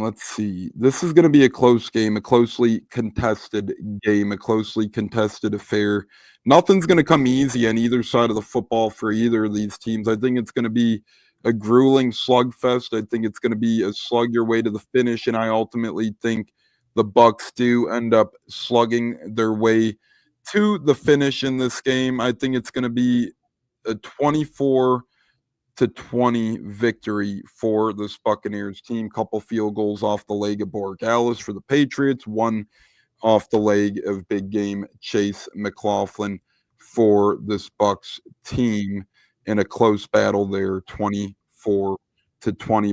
Let's see. This is going to be a close game, a closely contested game, a closely contested affair. Nothing's going to come easy on either side of the football for either of these teams. I think it's going to be a grueling slugfest. I think it's going to be a slug your way to the finish, and I ultimately think the Bucs do end up slugging their way to the finish in this game. I think it's going to be a 24-20 victory for this Buccaneers team. Couple field goals off the leg of Borregales for the Patriots, one off the leg of big game Chase McLaughlin for this Bucs team in a close battle there, 24-20.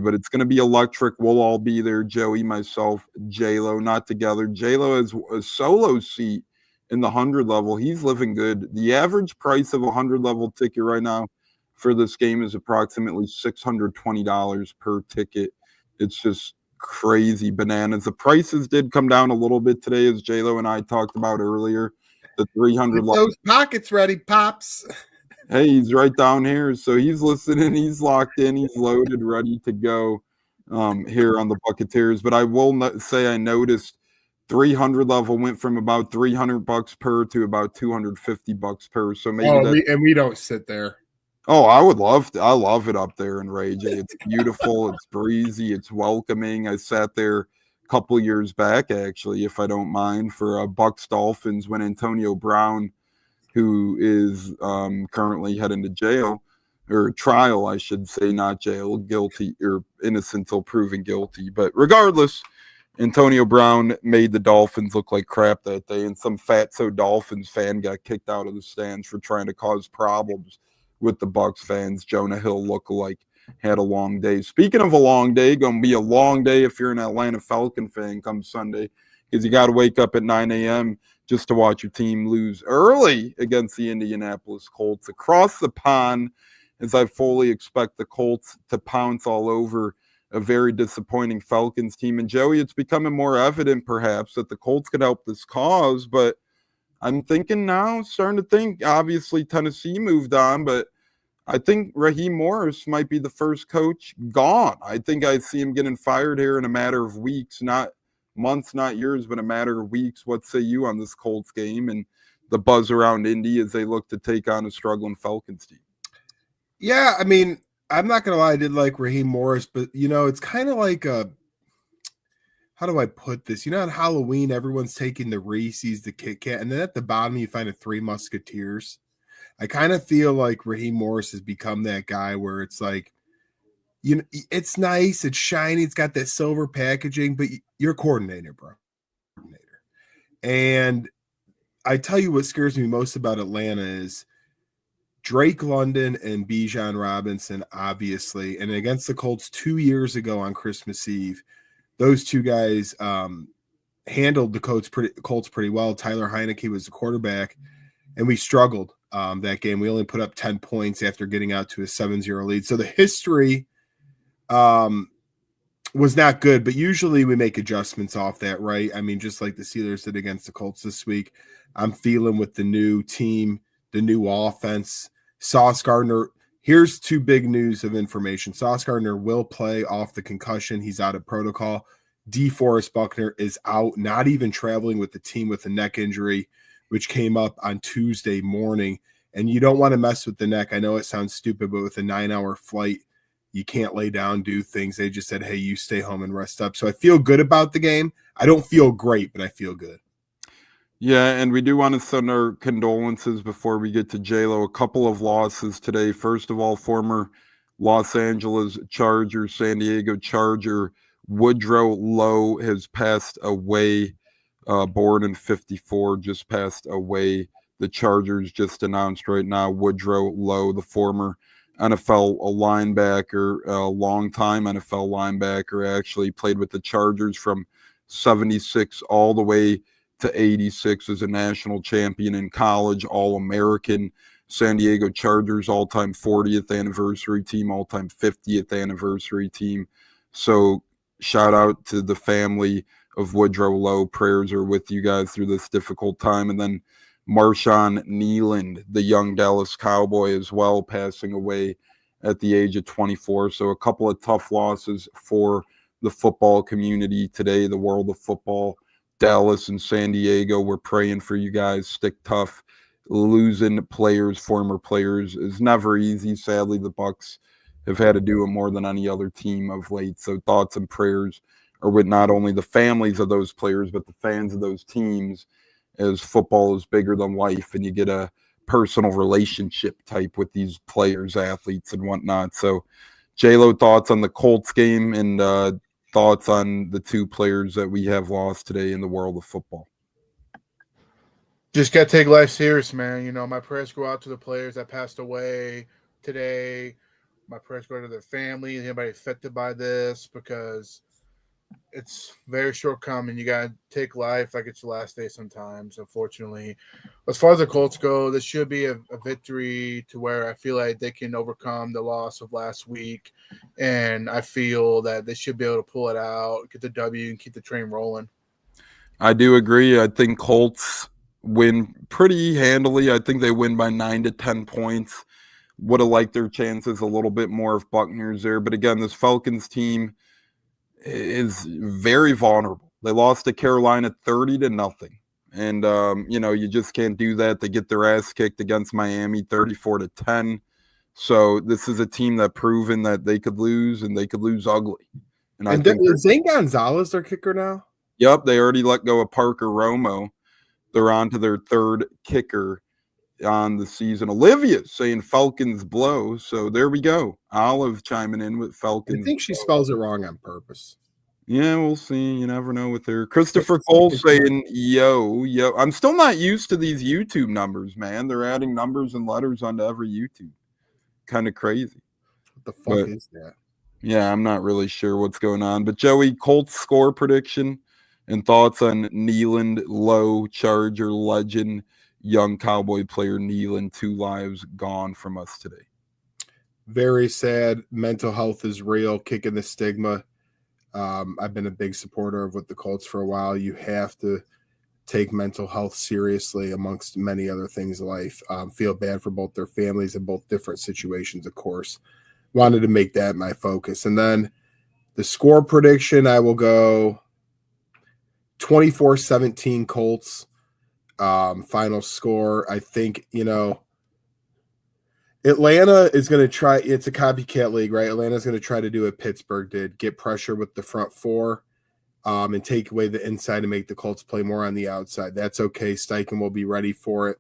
But it's going to be electric. We'll all be there, Joey, myself, J-Lo, not together. J-Lo has a solo seat in the 100 level. He's living good. The average price of a 100 level ticket right now for this game is approximately $620 per ticket. It's just crazy bananas. The prices did come down a little bit today, as J-Lo and I talked about earlier. The 300 level. Those pockets ready, Pops. Hey, he's right down here. So he's listening. He's locked in. He's loaded, ready to go here on the Buccateers. But I will say I noticed 300 level went from about $300 per to about $250 per. So maybe we don't sit there. Oh, I would love to. I love it up there in Ray J. It's beautiful. It's breezy. It's welcoming. I sat there a couple years back, actually, if I don't mind, for Bucs Dolphins when Antonio Brown, who is currently heading to jail, or trial, I should say, not jail, guilty or innocent until proven guilty. But regardless, Antonio Brown made the Dolphins look like crap that day, and some fatso Dolphins fan got kicked out of the stands for trying to cause problems with the Bucs fans. Jonah Hill lookalike had a long day. Speaking of a long day, going to be a long day if you're an Atlanta Falcon fan come Sunday, because you got to wake up at 9 a.m. just to watch your team lose early against the Indianapolis Colts. Across the pond, as I fully expect the Colts to pounce all over a very disappointing Falcons team. And Joey, it's becoming more evident perhaps that the Colts could help this cause, but I'm thinking now, starting to think, obviously Tennessee moved on, but I think Raheem Morris might be the first coach gone. I think I see him getting fired here in a matter of weeks, not months, not years, but a matter of weeks. What say you on this Colts game and the buzz around Indy as they look to take on a struggling Falcons team? Yeah, I mean, I'm not going to lie, I did like Raheem Morris, but, it's kind of like how do I put this? On Halloween, everyone's taking the Reese's, the Kit Kat, and then at the bottom you find the Three Musketeers. I kind of feel like Raheem Morris has become that guy where it's like you know, it's nice, it's shiny, it's got that silver packaging, but you're a coordinator, bro. And I tell you what scares me most about Atlanta is Drake London and Bijan Robinson, obviously. And against the Colts 2 years ago on Christmas Eve, those two guys handled the Colts pretty well. Tyler Heineke was the quarterback, and we struggled that game. We only put up 10 points after getting out to a 7-0 lead. So the history was not good, but usually we make adjustments off that, right? I mean, just like the Steelers did against the Colts this week. I'm feeling with the new team, the new offense. Sauce Gardner, here's two big news of information. Sauce Gardner will play off the concussion. He's out of protocol. DeForest Buckner is out, not even traveling with the team with a neck injury, which came up on Tuesday morning. And you don't want to mess with the neck. I know it sounds stupid, but with a 9-hour flight, you can't lay down, do things. They just said, hey, you stay home and rest up. So I feel good about the game. I don't feel great, but I feel good. Yeah, and we do want to send our condolences before we get to J-Lo. A couple of losses today. First of all, former Los Angeles Charger, San Diego Charger, Woodrow Lowe has passed away, born in 1954, just passed away. The Chargers just announced right now Woodrow Lowe, the former NFL linebacker, a long-time NFL linebacker, actually played with the Chargers from 76 all the way to 86 as a national champion in college, All-American, San Diego Chargers all-time 40th anniversary team, all-time 50th anniversary team. So shout out to the family of Woodrow Lowe. Prayers are with you guys through this difficult time. And then Marshawn Kneeland, the young Dallas Cowboy, as well, passing away at the age of 24. So a couple of tough losses for the football community today, the world of football. Dallas and San Diego, we're praying for you guys. Stick tough. Losing players, former players, is never easy. Sadly, the Bucs have had to do it more than any other team of late. So thoughts and prayers are with not only the families of those players, but the fans of those teams, as football is bigger than life, and you get a personal relationship type with these players, athletes, and whatnot. So, J-Lo, thoughts on the Colts game and thoughts on the two players that we have lost today in the world of football? Just got to take life serious, man. You know, my prayers go out to the players that passed away today. My prayers go to their family, anybody affected by this, because it's very short coming. You got to take life like it's the last day sometimes, unfortunately. As far as the Colts go, this should be a victory to where I feel like they can overcome the loss of last week. And I feel that they should be able to pull it out, get the W, and keep the train rolling. I do agree. I think Colts win pretty handily. I think they win by 9 to 10 points. Would have liked their chances a little bit more if Buccaneers there. But again, this Falcons team is very vulnerable. They lost to Carolina 30-0. And, you just can't do that. They get their ass kicked against Miami 34-10. So this is a team that proven that they could lose, and they could lose ugly. And I think is Zane Gonzalez their kicker now? Yep, they already let go of Parker Romo. They're on to their third kicker on the season. Olivia's saying Falcons blow. So there we go. Olive chiming in with Falcons. I think she spells it wrong on purpose. Yeah, we'll see. You never know with her. Christopher Cole saying, yo. I'm still not used to these YouTube numbers, man. They're adding numbers and letters onto every YouTube. Kind of crazy. What the fuck is that? Yeah, I'm not really sure what's going on. But Joey, Colts score prediction and thoughts on Kneeland, Lowe, Charger legend, young Cowboy player Kneeland, 2 lives gone from us today. Very sad. Mental health is real, kicking the stigma. I've been a big supporter of with the Colts for a while. You have to take mental health seriously amongst many other things in life. Feel bad for both their families in both different situations, of course. Wanted to make that my focus. And then the score prediction, I will go 24-17 Colts. Final score. I think, Atlanta is going to try. It's a copycat league, right? Atlanta's going to try to do what Pittsburgh did, get pressure with the front four, and take away the inside and make the Colts play more on the outside. That's okay. Steichen will be ready for it.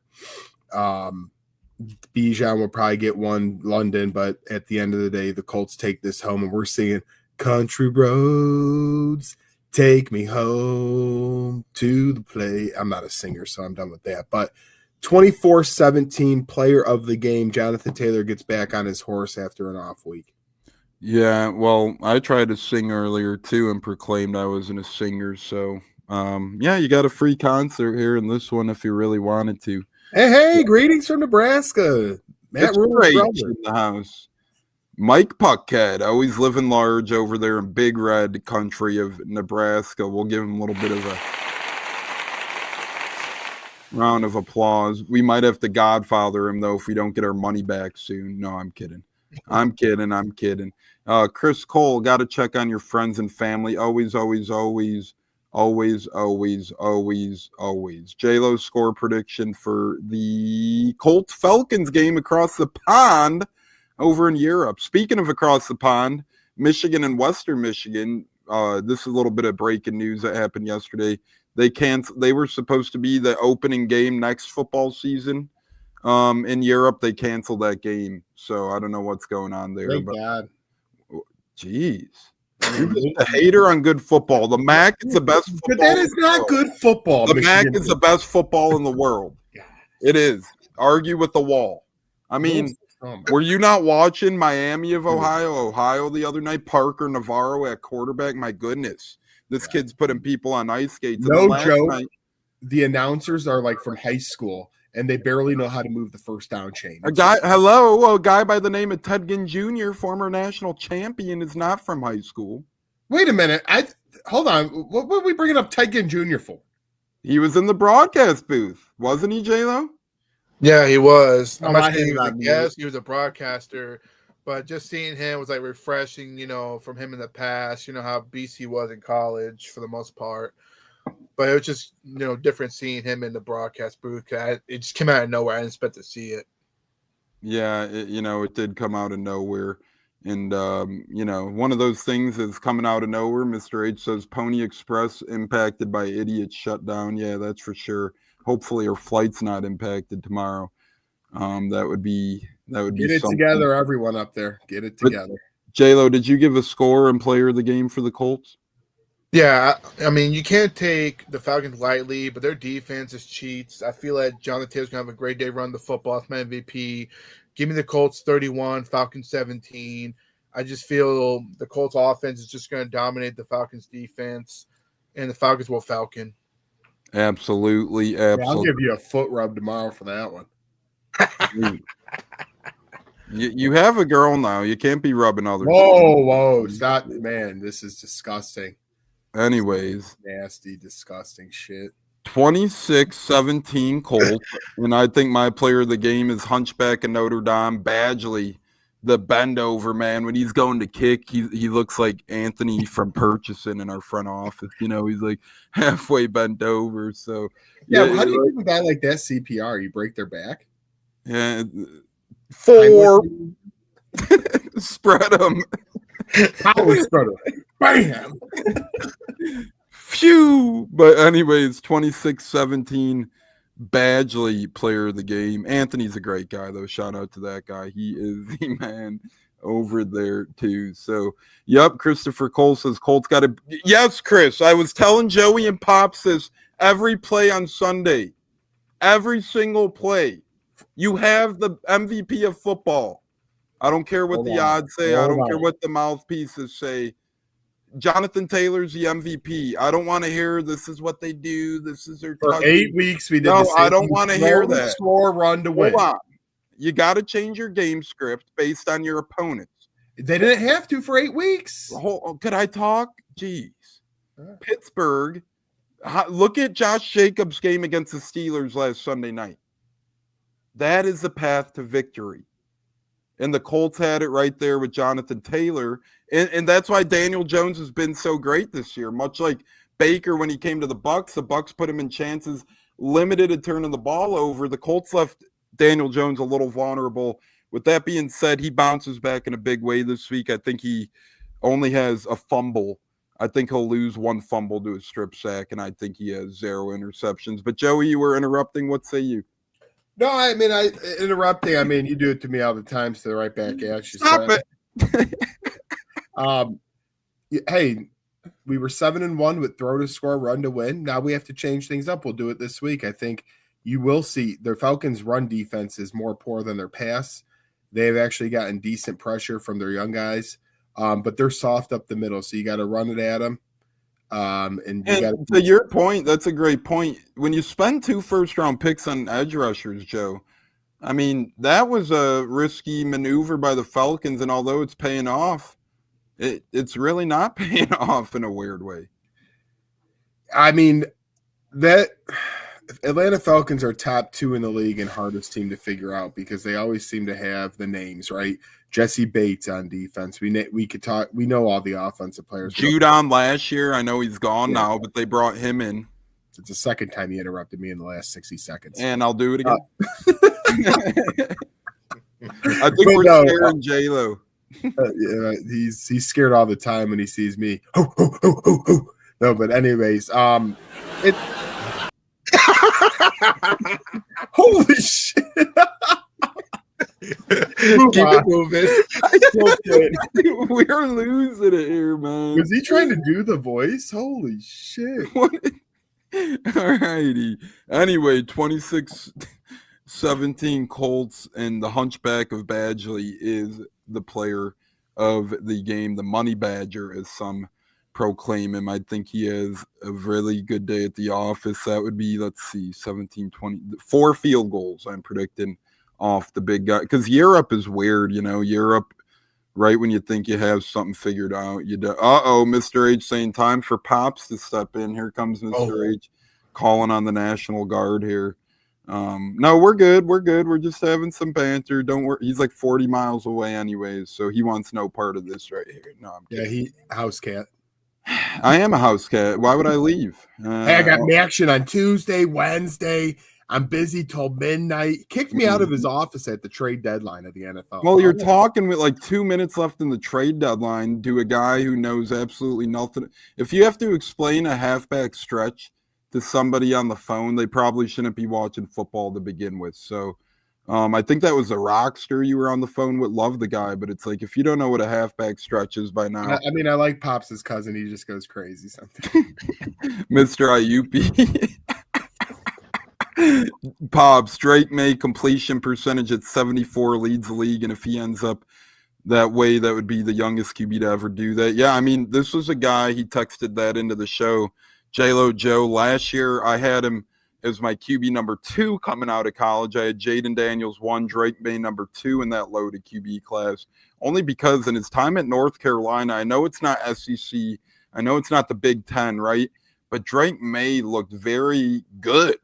Bijan will probably get one London, but at the end of the day, the Colts take this home, and we're singing "Country Roads, Take Me Home to the Play." I'm not a singer, so I'm done with that. But 24-17 player of the game, Jonathan Taylor gets back on his horse after an off week. Yeah, well, I tried to sing earlier too and proclaimed I wasn't a singer. So, yeah, you got a free concert here in this one if you really wanted to. Hey, greetings from Nebraska. Matt Rule's brother in the house. Mike Puckhead, always living large over there in big red country of Nebraska. We'll give him a little bit of a round of applause. We might have to Godfather him, though, if we don't get our money back soon. No, I'm kidding. I'm kidding. Chris Cole, got to check on your friends and family. Always. J-Lo score prediction for the Colts Falcons game across the pond over in Europe. Speaking of across the pond, Michigan and Western Michigan, this is a little bit of breaking news that happened yesterday. They were supposed to be the opening game next football season. In Europe, they canceled that game. So I don't know what's going on there. Thank but God. Jeez. You're just a hater on good football. The MAC is the best football. But that is not good football. The MAC is the best football in the world. It is. Argue with the wall. I mean, were you not watching Miami of Ohio the other night? Parker Navarro at quarterback. My goodness. This kid's putting people on ice skates. No joke. The announcers are like from high school, and they barely know how to move the first down chain. A guy by the name of Ted Ginn Jr., former national champion, is not from high school. Wait a minute. Hold on. What are we bringing up Ted Ginn Jr. for? He was in the broadcast booth, wasn't he, J-Lo? Yeah, he was. I'm my not saying he hand's was a on guest. He was a broadcaster. But just seeing him was like refreshing, from him in the past, how BC was in college for the most part. But it was just, different seeing him in the broadcast booth. It just came out of nowhere. I didn't expect to see it. Yeah, it did come out of nowhere. And, one of those things is coming out of nowhere. Mr. H says Pony Express impacted by idiots shut down. Yeah, that's for sure. Hopefully our flight's not impacted tomorrow. That would be Get it something. together, everyone up there. Get it together. J-Lo, did you give a score and player of the game for the Colts? Yeah, I mean, you can't take the Falcons lightly, but their defense is cheats. I feel like Jonathan Taylor's going to have a great day running the football. It's my MVP. Give me the Colts 31, Falcons 17. I just feel the Colts offense is just going to dominate the Falcons defense, and the Falcons will Falcon. Absolutely. Yeah, I'll give you a foot rub tomorrow for that one. You have a girl now. You can't be rubbing others. Whoa. Stop. Man, this is disgusting. Anyways. Nasty, disgusting shit. 26-17 Colts. And I think my player of the game is Hunchback of Notre Dame, Badgley, the bend over, man. When he's going to kick, he looks like Anthony from Purchasing in our front office. He's like halfway bent over. So yeah, how do you give a guy like that CPR? You break their back? Yeah. 4 spread them. Power spreader. Bam. Phew. But anyways, 26-17 Badgley player of the game. Anthony's a great guy, though. Shout out to that guy. He is the man over there, too. So, yep, Christopher Cole says Colts got to. Yes, Chris, I was telling Joey and Pops this every play on Sunday. Every single play. You have the MVP of football. I don't care what the odds say. I don't care what the mouthpieces say. Jonathan Taylor's the MVP. I don't want to hear this is what they do. This is their for 8 weeks. We did. No, I don't want to hear that. Score run to win. Hold on. You got to change your game script based on your opponents. They didn't have to for 8 weeks. Could I talk? Jeez. Pittsburgh. Look at Josh Jacobs' game against the Steelers last Sunday night. That is the path to victory. And the Colts had it right there with Jonathan Taylor. And that's why Daniel Jones has been so great this year. Much like Baker when he came to the Bucs put him in chances, limited at turning the ball over. The Colts left Daniel Jones a little vulnerable. With that being said, he bounces back in a big way this week. I think he only has a fumble. I think he'll lose one fumble to a strip sack, and I think he has 0 interceptions. But, Joey, you were interrupting. What say you? No, I mean, I interrupting. I mean, you do it to me all the time, so right back at you. Stop it. Hey, we were 7-1 with throw to score, run to win. Now we have to change things up. We'll do it this week. I think you will see the Falcons' run defense is more poor than their pass. They've actually gotten decent pressure from their young guys, but they're soft up the middle. So you got to run it at them. And to your point, that's a great point. When you spend 2 first-round picks on edge rushers, Joe, I mean, that was a risky maneuver by the Falcons, and although it's paying off, it's really not paying off in a weird way. I mean, that Atlanta Falcons are top 2 in the league and hardest team to figure out because they always seem to have the names, right? Jesse Bates on defense. We could talk. We know all the offensive players. Judon last year. I know he's gone now, but they brought him in. It's the second time he interrupted me in the last 60 seconds. And I'll do it again. I think we're scaring J-Lo. Yeah, he's scared all the time when he sees me. No, but anyways, holy shit. Keep it moving. We're losing it here, man. Was he trying to do the voice? Holy shit. All righty. Anyway, 26-17 Colts, and the Hunchback of Badgley is the player of the game, the Money Badger, as some proclaim him. I think he has a really good day at the office. That would be, 17, 20, 4 field goals I'm predicting off the big guy. Because Europe is weird, Europe, right when you think you have something figured out, Mr. H saying time for Pops to step in. Here comes Mr. H calling on the National Guard here. No, we're good. We're just having some banter. Don't worry. He's like 40 miles away anyways, so he wants no part of this right here. No, I'm kidding. Yeah, he house cat. I am a house cat. Why would I leave? Hey, I got action on Tuesday, Wednesday. I'm busy till midnight. He kicked me out of his office at the trade deadline of the NFL. Well, you're talking with like 2 minutes left in the trade deadline to a guy who knows absolutely nothing. If you have to explain a halfback stretch to somebody on the phone, they probably shouldn't be watching football to begin with. So I think that was a Rockster you were on the phone with. Love the guy, but it's like if you don't know what a halfback stretch is by now. I mean, I like Pops' cousin. He just goes crazy sometimes. Mr. Ayupi. Pops, Drake May completion percentage at 74 leads the league, and if he ends up that way, that would be the youngest QB to ever do that. Yeah, I mean, this was a guy, he texted that into the show. J-Lo Joe, last year I had him as my QB number 2 coming out of college. I had Jaden Daniels 1, Drake May number 2 in that loaded QB class, only because in his time at North Carolina, I know it's not SEC, I know it's not the Big Ten, right? But Drake May looked very good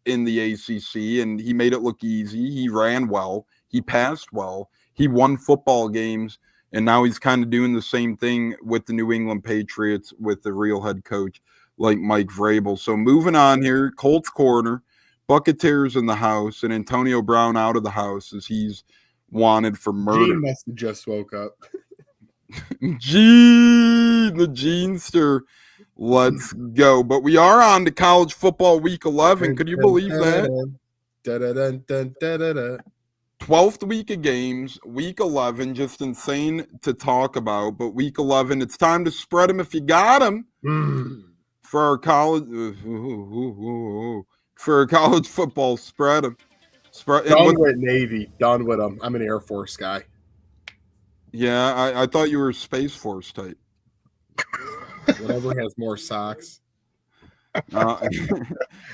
in the ACC, and he made it look easy. He ran well. He passed well. He won football games, and now he's kind of doing the same thing with the New England Patriots with the real head coach like Mike Vrabel. So moving on here, Colts Corner, Buccateers in the house, and Antonio Brown out of the house as he's wanted for murder. He must have just woke up. Gene, the Genester. Let's go. But we are on to college football week 11. Could you believe that? 12th week of games, week 11, just insane to talk about. But week 11, it's time to spread them if you got them for our college football spread them. Done with Navy. Done with them. I'm an Air Force guy. Yeah, I thought you were a Space Force type. Whatever has more socks. I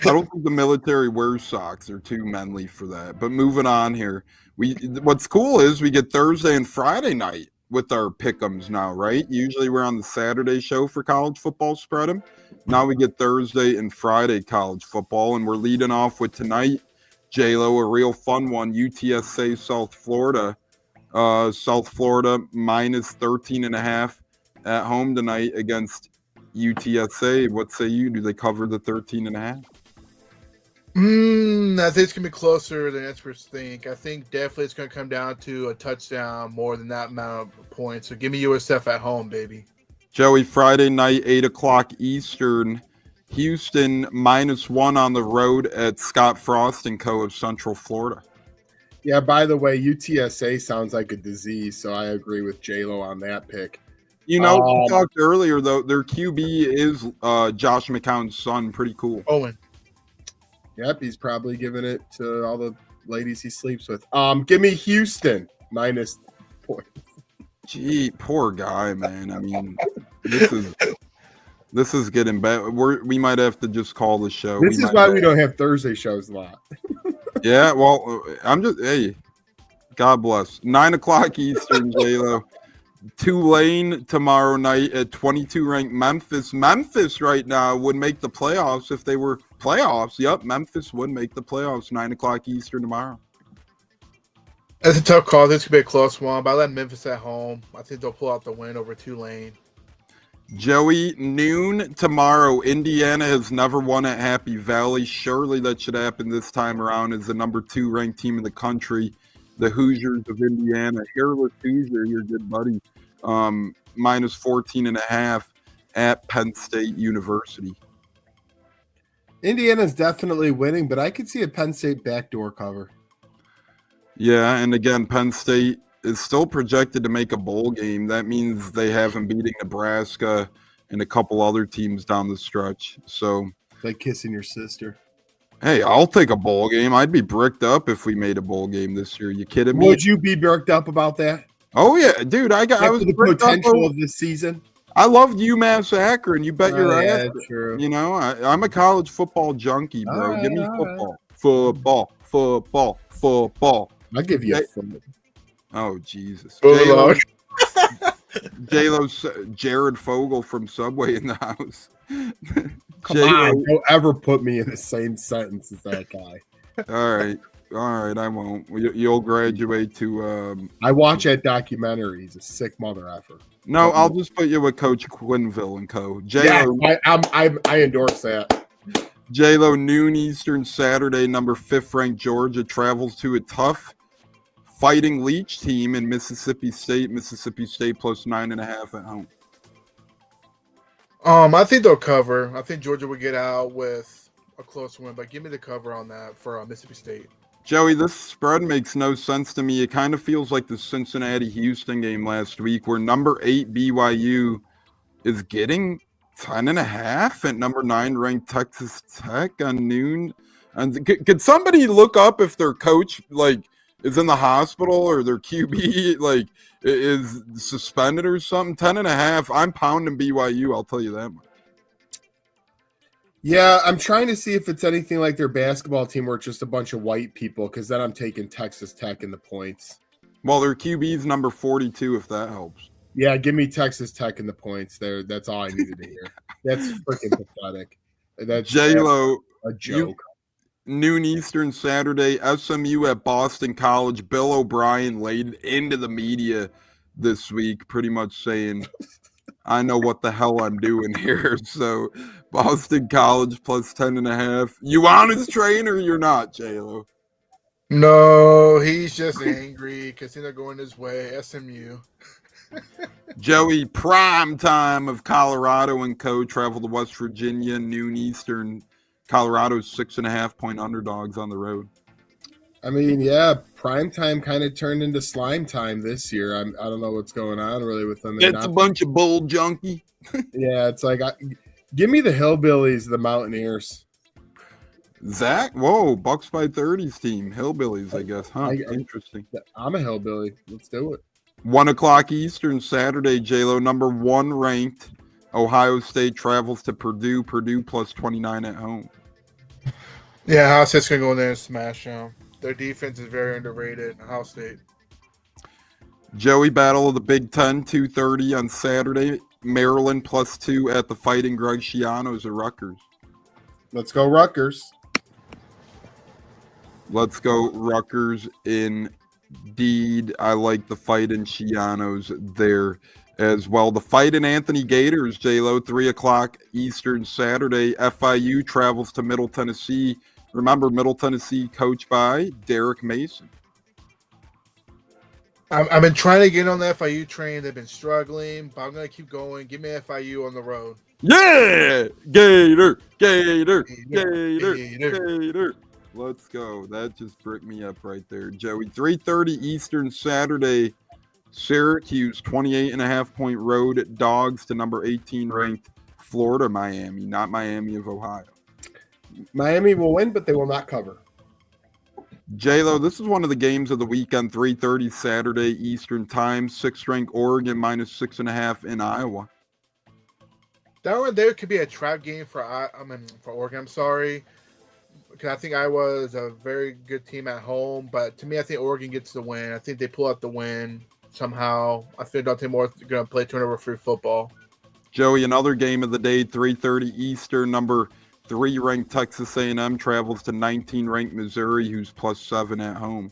don't think the military wears socks. They're too manly for that. But moving on here, what's cool is we get Thursday and Friday night with our pick'ems now, right? Usually we're on the Saturday show for college football spread 'em. Now we get Thursday and Friday college football, and we're leading off with tonight, J-Lo, a real fun one, UTSA South Florida. South Florida minus 13.5 at home tonight against UTSA. What say you? Do they cover the 13.5? I think it's going to be closer than experts think. I think definitely it's going to come down to a touchdown more than that amount of points. So give me USF at home, baby. Joey, Friday night, 8 o'clock Eastern, Houston -1 on the road at Scott Frost and Co. of Central Florida. Yeah, by the way, UTSA sounds like a disease, so I agree with J-Lo on that pick. You know, we talked earlier, though, their QB is Josh McCown's son. Pretty cool. Owen. Yep, he's probably giving it to all the ladies he sleeps with. Give me Houston -points. Gee, poor guy, man. I mean, this is getting bad. We might have to just call the show. This is why we don't have Thursday shows a lot. Yeah, well, hey, God bless. 9 o'clock Eastern, J-Lo. Tulane tomorrow night at 22 ranked Memphis. Memphis right now would make the playoffs if they were playoffs. Yep, Memphis would make the playoffs. 9 o'clock Eastern tomorrow. That's a tough call. This could be a close one, but I let Memphis at home. I think they'll pull out the win over Tulane. Joey, noon tomorrow. Indiana has never won at Happy Valley. Surely that should happen this time around as the number 2 ranked team in the country. The Hoosiers of Indiana. Hairless Hoosier, your good buddy. -14.5 at Penn State University. Indiana's definitely winning, but I could see a Penn State backdoor cover. Yeah, and again, Penn State is still projected to make a bowl game. That means they haven't beating Nebraska and a couple other teams down the stretch. So, it's like kissing your sister. Hey, I'll take a bowl game. I'd be bricked up if we made a bowl game this year. You kidding me? Would you be bricked up about that? Oh yeah, dude. I was the potential of this season. I loved UMass Akron. You bet your ass. True. You know, I'm a college football junkie, bro. Give me football. Football. I'll give you a foot. Oh, Jesus. Oh, J-Lo, Jared Fogle from Subway in the house. Come on, don't ever put me in the same sentence as that guy. All right, I won't. You'll graduate to. I watch that documentary. He's a sick mother effer. No, I'll just put you with Coach Quinville and Co. J-Lo, yeah, I endorse that. J-Lo, noon Eastern Saturday, number 5th ranked Georgia travels to a tough Fighting Leach team in Mississippi State. Mississippi State plus 9.5 at home. I think they'll cover. I think Georgia will get out with a close win, but give me the cover on that for Mississippi State. Joey, this spread makes no sense to me. It kind of feels like the Cincinnati-Houston game last week where number 8 BYU is getting 10.5 at number 9 ranked Texas Tech on noon. And could somebody look up if their coach is in the hospital or their QB is suspended or something? 10.5. I'm pounding BYU. I'll tell you that much. Yeah, I'm trying to see if it's anything like their basketball team where it's just a bunch of white people, because then I'm taking Texas Tech in the points. Well, their QB's number 42, if that helps. Yeah, give me Texas Tech in the points there. That's all I needed to hear. That's freaking pathetic. That's J-Lo, a joke. Noon Eastern Saturday, SMU at Boston College. Bill O'Brien laid into the media this week, pretty much saying, I know what the hell I'm doing here. So Boston College plus 10.5. You on his train or you're not, J-Lo? No, he's just angry because they're going his way. SMU. Joey, prime time of Colorado and Co. travel to West Virginia, noon Eastern. Colorado's 6.5-point underdogs on the road. I mean, yeah, prime time kind of turned into slime time this year. I don't know what's going on really with them. It's a bunch of bull junkie. Yeah, it's like, give me the Hillbillies, the Mountaineers. Zach, whoa, Bucs by 30s team. Hillbillies, I guess, huh? Interesting. I'm a Hillbilly. Let's do it. 1 o'clock Eastern Saturday, J-Lo, number 1 ranked. Ohio State travels to Purdue. Purdue plus 29 at home. Yeah, Ohio State's going to go in there and smash them. Their defense is very underrated. Ohio State. Joey, Battle of the Big Ten, 2:30 on Saturday. Maryland plus 2 at the Fighting Greg Schiano's at Rutgers. Let's go Rutgers. Let's go Rutgers indeed. I like the Fighting Schiano's there as well. The Fighting Anthony Gators, J-Lo, 3 o'clock Eastern Saturday. FIU travels to Middle Tennessee. Remember, Middle Tennessee coached by Derek Mason. I've been trying to get on the FIU train. They've been struggling, but I'm going to keep going. Give me FIU on the road. Yeah, Gator. Let's go. That just bricked me up right there, Joey. 3:30 Eastern Saturday. Syracuse 28.5-point road dogs to number 18 ranked Florida Miami, not Miami of Ohio. Miami will win, but they will not cover. J-Lo, this is one of the games of the weekend, 3:30 Saturday Eastern Time. 6th ranked Oregon minus 6.5 in Iowa. That one there could be a trap game for Oregon. I'm sorry, because I think Iowa is a very good team at home. But to me, I think Oregon gets the win. I think they pull out the win somehow. I feel Dante Moore's going to play turnover-free football. Joey, another game of the day, 3:30 Eastern. Number 3 ranked Texas A&M travels to 19 ranked Missouri, who's +7 at home.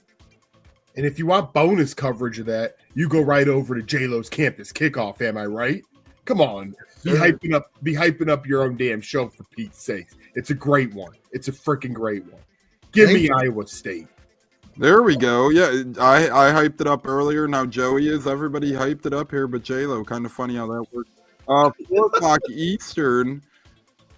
And if you want bonus coverage of that, you go right over to J-Lo's campus kickoff. Am I right? Come on, be hyping up your own damn show for Pete's sake. It's a great one. It's a freaking great one. Give me Iowa State. There we go. Yeah, I hyped it up earlier. Now Joey is. Everybody hyped it up here, but J-Lo. Kind of funny how that works. 4 o'clock Eastern.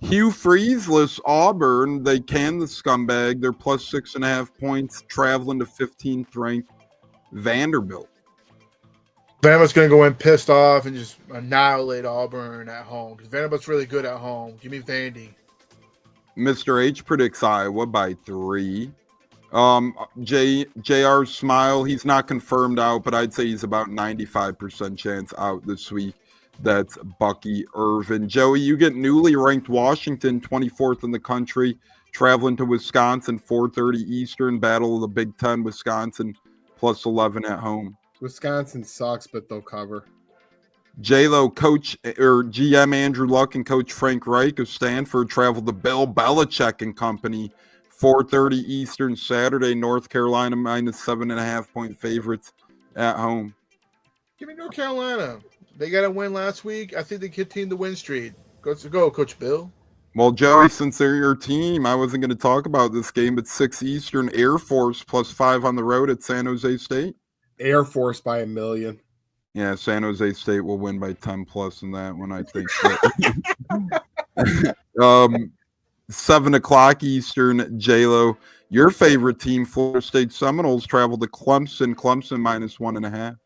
Hugh Freezeless Auburn. They can the scumbag. They're +6.5 points, traveling to 15th ranked Vanderbilt. Vanderbilt's going to go in pissed off and just annihilate Auburn at home, because Vanderbilt's really good at home. Give me Vandy. Mr. H predicts Iowa by 3. JR Smile, he's not confirmed out, but I'd say he's about 95% chance out this week. That's Bucky Irvin. Joey, you get newly ranked Washington, 24th in the country, traveling to Wisconsin, 4:30 Eastern, battle of the Big Ten, Wisconsin, +11 at home. Wisconsin sucks, but they'll cover. J-Lo, coach or GM Andrew Luck and coach Frank Reich of Stanford travel to Bill Belichick and company, 4:30 Eastern Saturday, North Carolina -7.5-point favorites at home. Give me North Carolina. They got a win last week. I think they continue the win streak. Go, Coach Bill. Well, Joey, since they're your team, I wasn't going to talk about this game, but 6 Eastern, Air Force +5 on the road at San Jose State. Air Force by 1 million. Yeah, San Jose State will win by 10+ in that one, I think. 7 o'clock Eastern, J-Lo. Your favorite team, Florida State Seminoles, travel to Clemson. Clemson -1.5.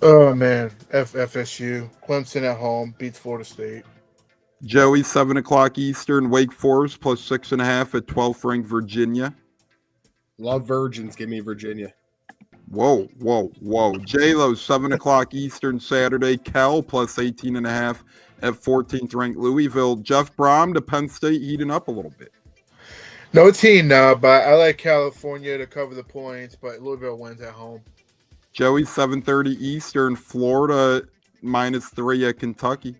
Oh, man. FSU. Clemson at home beats Florida State. Joey, 7 o'clock Eastern, Wake Forest +6.5 at 12th ranked Virginia. Love virgins. Give me Virginia. Whoa. J-Lo, 7 o'clock Eastern Saturday, Cal +18.5 at 14th ranked Louisville. Jeff Brom to Penn State heating up a little bit. No team now, but I like California to cover the points, but Louisville wins at home. Joey, 7:30 Eastern, Florida -3 at Kentucky.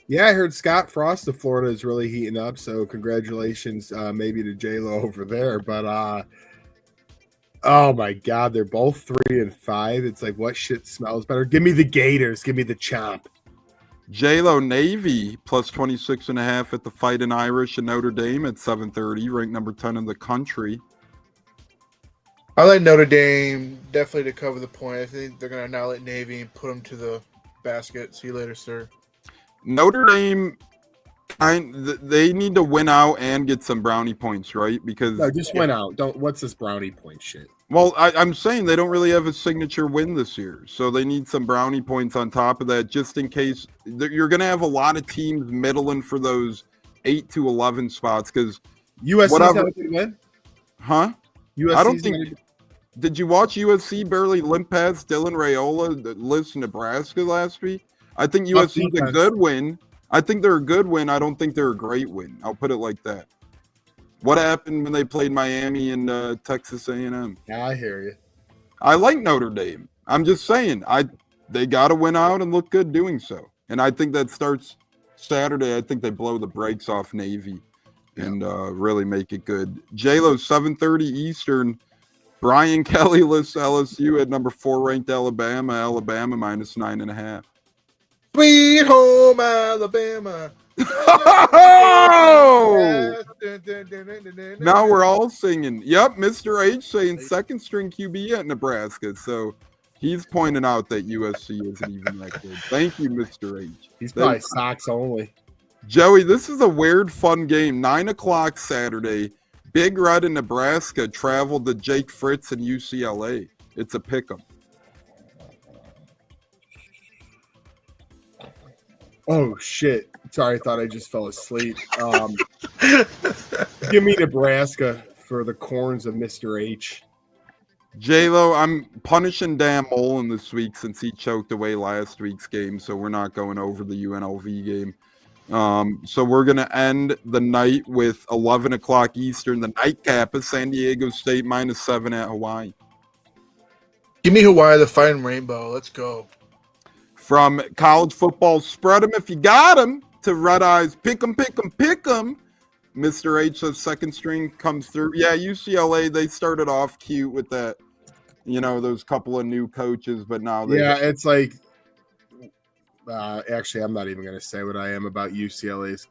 Yeah, I heard Scott Frost of Florida is really heating up, so congratulations maybe to J-Lo over there. But, oh, my God, they're both 3 and 5. It's like, what shit smells better? Give me the Gators. Give me the Chomp. J-Lo, Navy +26.5 at the Fighting Irish and Notre Dame at 7:30, ranked number 10 in the country. I like Notre Dame definitely to cover the point. I think they're going to annihilate Navy and put them to the basket. See you later, sir. Notre Dame, they need to win out and get some brownie points, right? Because no, just win out. What's this brownie point shit? Well, I'm saying they don't really have a signature win this year, so they need some brownie points on top of that, just in case you're going to have a lot of teams middling for those 8 to 11 spots. Because USC's not going to win, huh? USC's I don't think. Did you watch USC barely limp past Dylan Raiola that lives in Nebraska last week? I think USC's a good win. I think they're a good win. I don't think they're a great win. I'll put it like that. What happened when they played Miami and Texas A&M? Yeah, I hear you. I like Notre Dame. I'm just saying, they got to win out and look good doing so. And I think that starts Saturday. I think they blow the brakes off Navy and really make it good. J-Lo, 7:30 Eastern. Brian Kelly lists LSU at number 4 ranked Alabama. Alabama -9.5. Sweet home Alabama. Oh! Now we're all singing. Yep, Mr. H saying second string QB at Nebraska. So He's pointing out that USC isn't even that good. Thank you, Mr. H. He's probably socks only. Joey, this is a weird, fun game. 9 o'clock Saturday. Big Red in Nebraska traveled to Jake Fritz and UCLA. It's a pick'em. Oh, shit. Sorry, I thought I just fell asleep. Give me Nebraska for the corns of Mr. H. J-Lo, I'm punishing Dan Mullen this week since he choked away last week's game, so we're not going over the UNLV game. So we're going to end the night with 11 o'clock Eastern, the nightcap of San Diego State -7 at Hawaii. Give me Hawaii, the Fighting Rainbow. Let's go. From college football, spread them if you got them, to Red Eyes, pick them, pick them, pick them. Mr. H says second string comes through. Yeah, UCLA, they started off cute with that, those couple of new coaches, but now they... Yeah, it's like... actually, I'm not even going to say what I am about UCLA's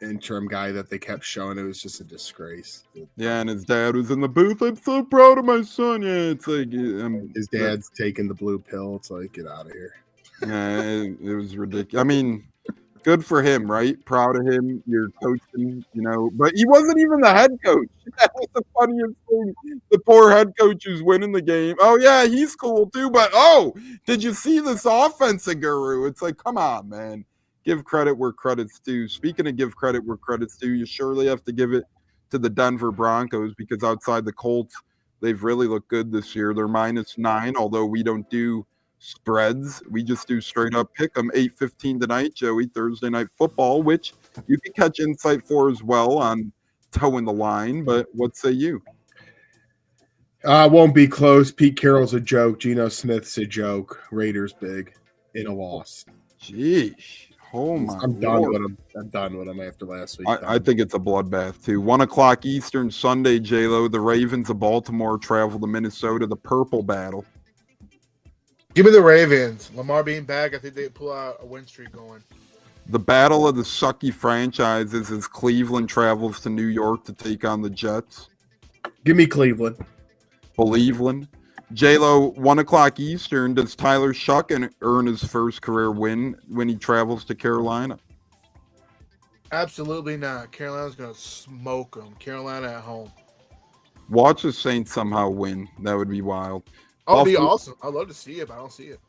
interim guy that they kept showing. It was just a disgrace. Yeah, and his dad was in the booth. I'm so proud of my son. Yeah, it's like... his dad's taking the blue pill. It's like, get out of here. Yeah, it was ridiculous. I mean, good for him, right? Proud of him. You're coaching, but he wasn't even the head coach. That was the funniest thing. The poor head coach who's winning the game. Oh, yeah, he's cool too. But, did you see this offensive guru? It's like, come on, man. Give credit where credit's due. Speaking of give credit where credit's due, you surely have to give it to the Denver Broncos because outside the Colts, they've really looked good this year. They're -9, although we don't do spreads. We just do straight up pick them. 8:15 tonight, Joey, Thursday Night Football, which you can catch insight for as well on Towing the Line. But what say you? Won't be close. Pete Carroll's a joke. Geno Smith's a joke. Raiders big in a loss. Jeez. Oh my! I'm done with him. I'm done with him after last week. I think it's a bloodbath too. 1 o'clock Eastern Sunday, J-Lo. The Ravens of Baltimore travel to Minnesota. The Purple Battle. Give me the Ravens. Lamar being back, I think they pull out a win streak going. The battle of the sucky franchises as Cleveland travels to New York to take on the Jets. Give me Cleveland. Cleveland. J-Lo, 1 o'clock Eastern. Does Tyler Shuck earn his first career win when he travels to Carolina? Absolutely not. Carolina's going to smoke them. Carolina at home. Watch the Saints somehow win. That would be wild. That'd be awesome. I'd love to see it, but I don't see it.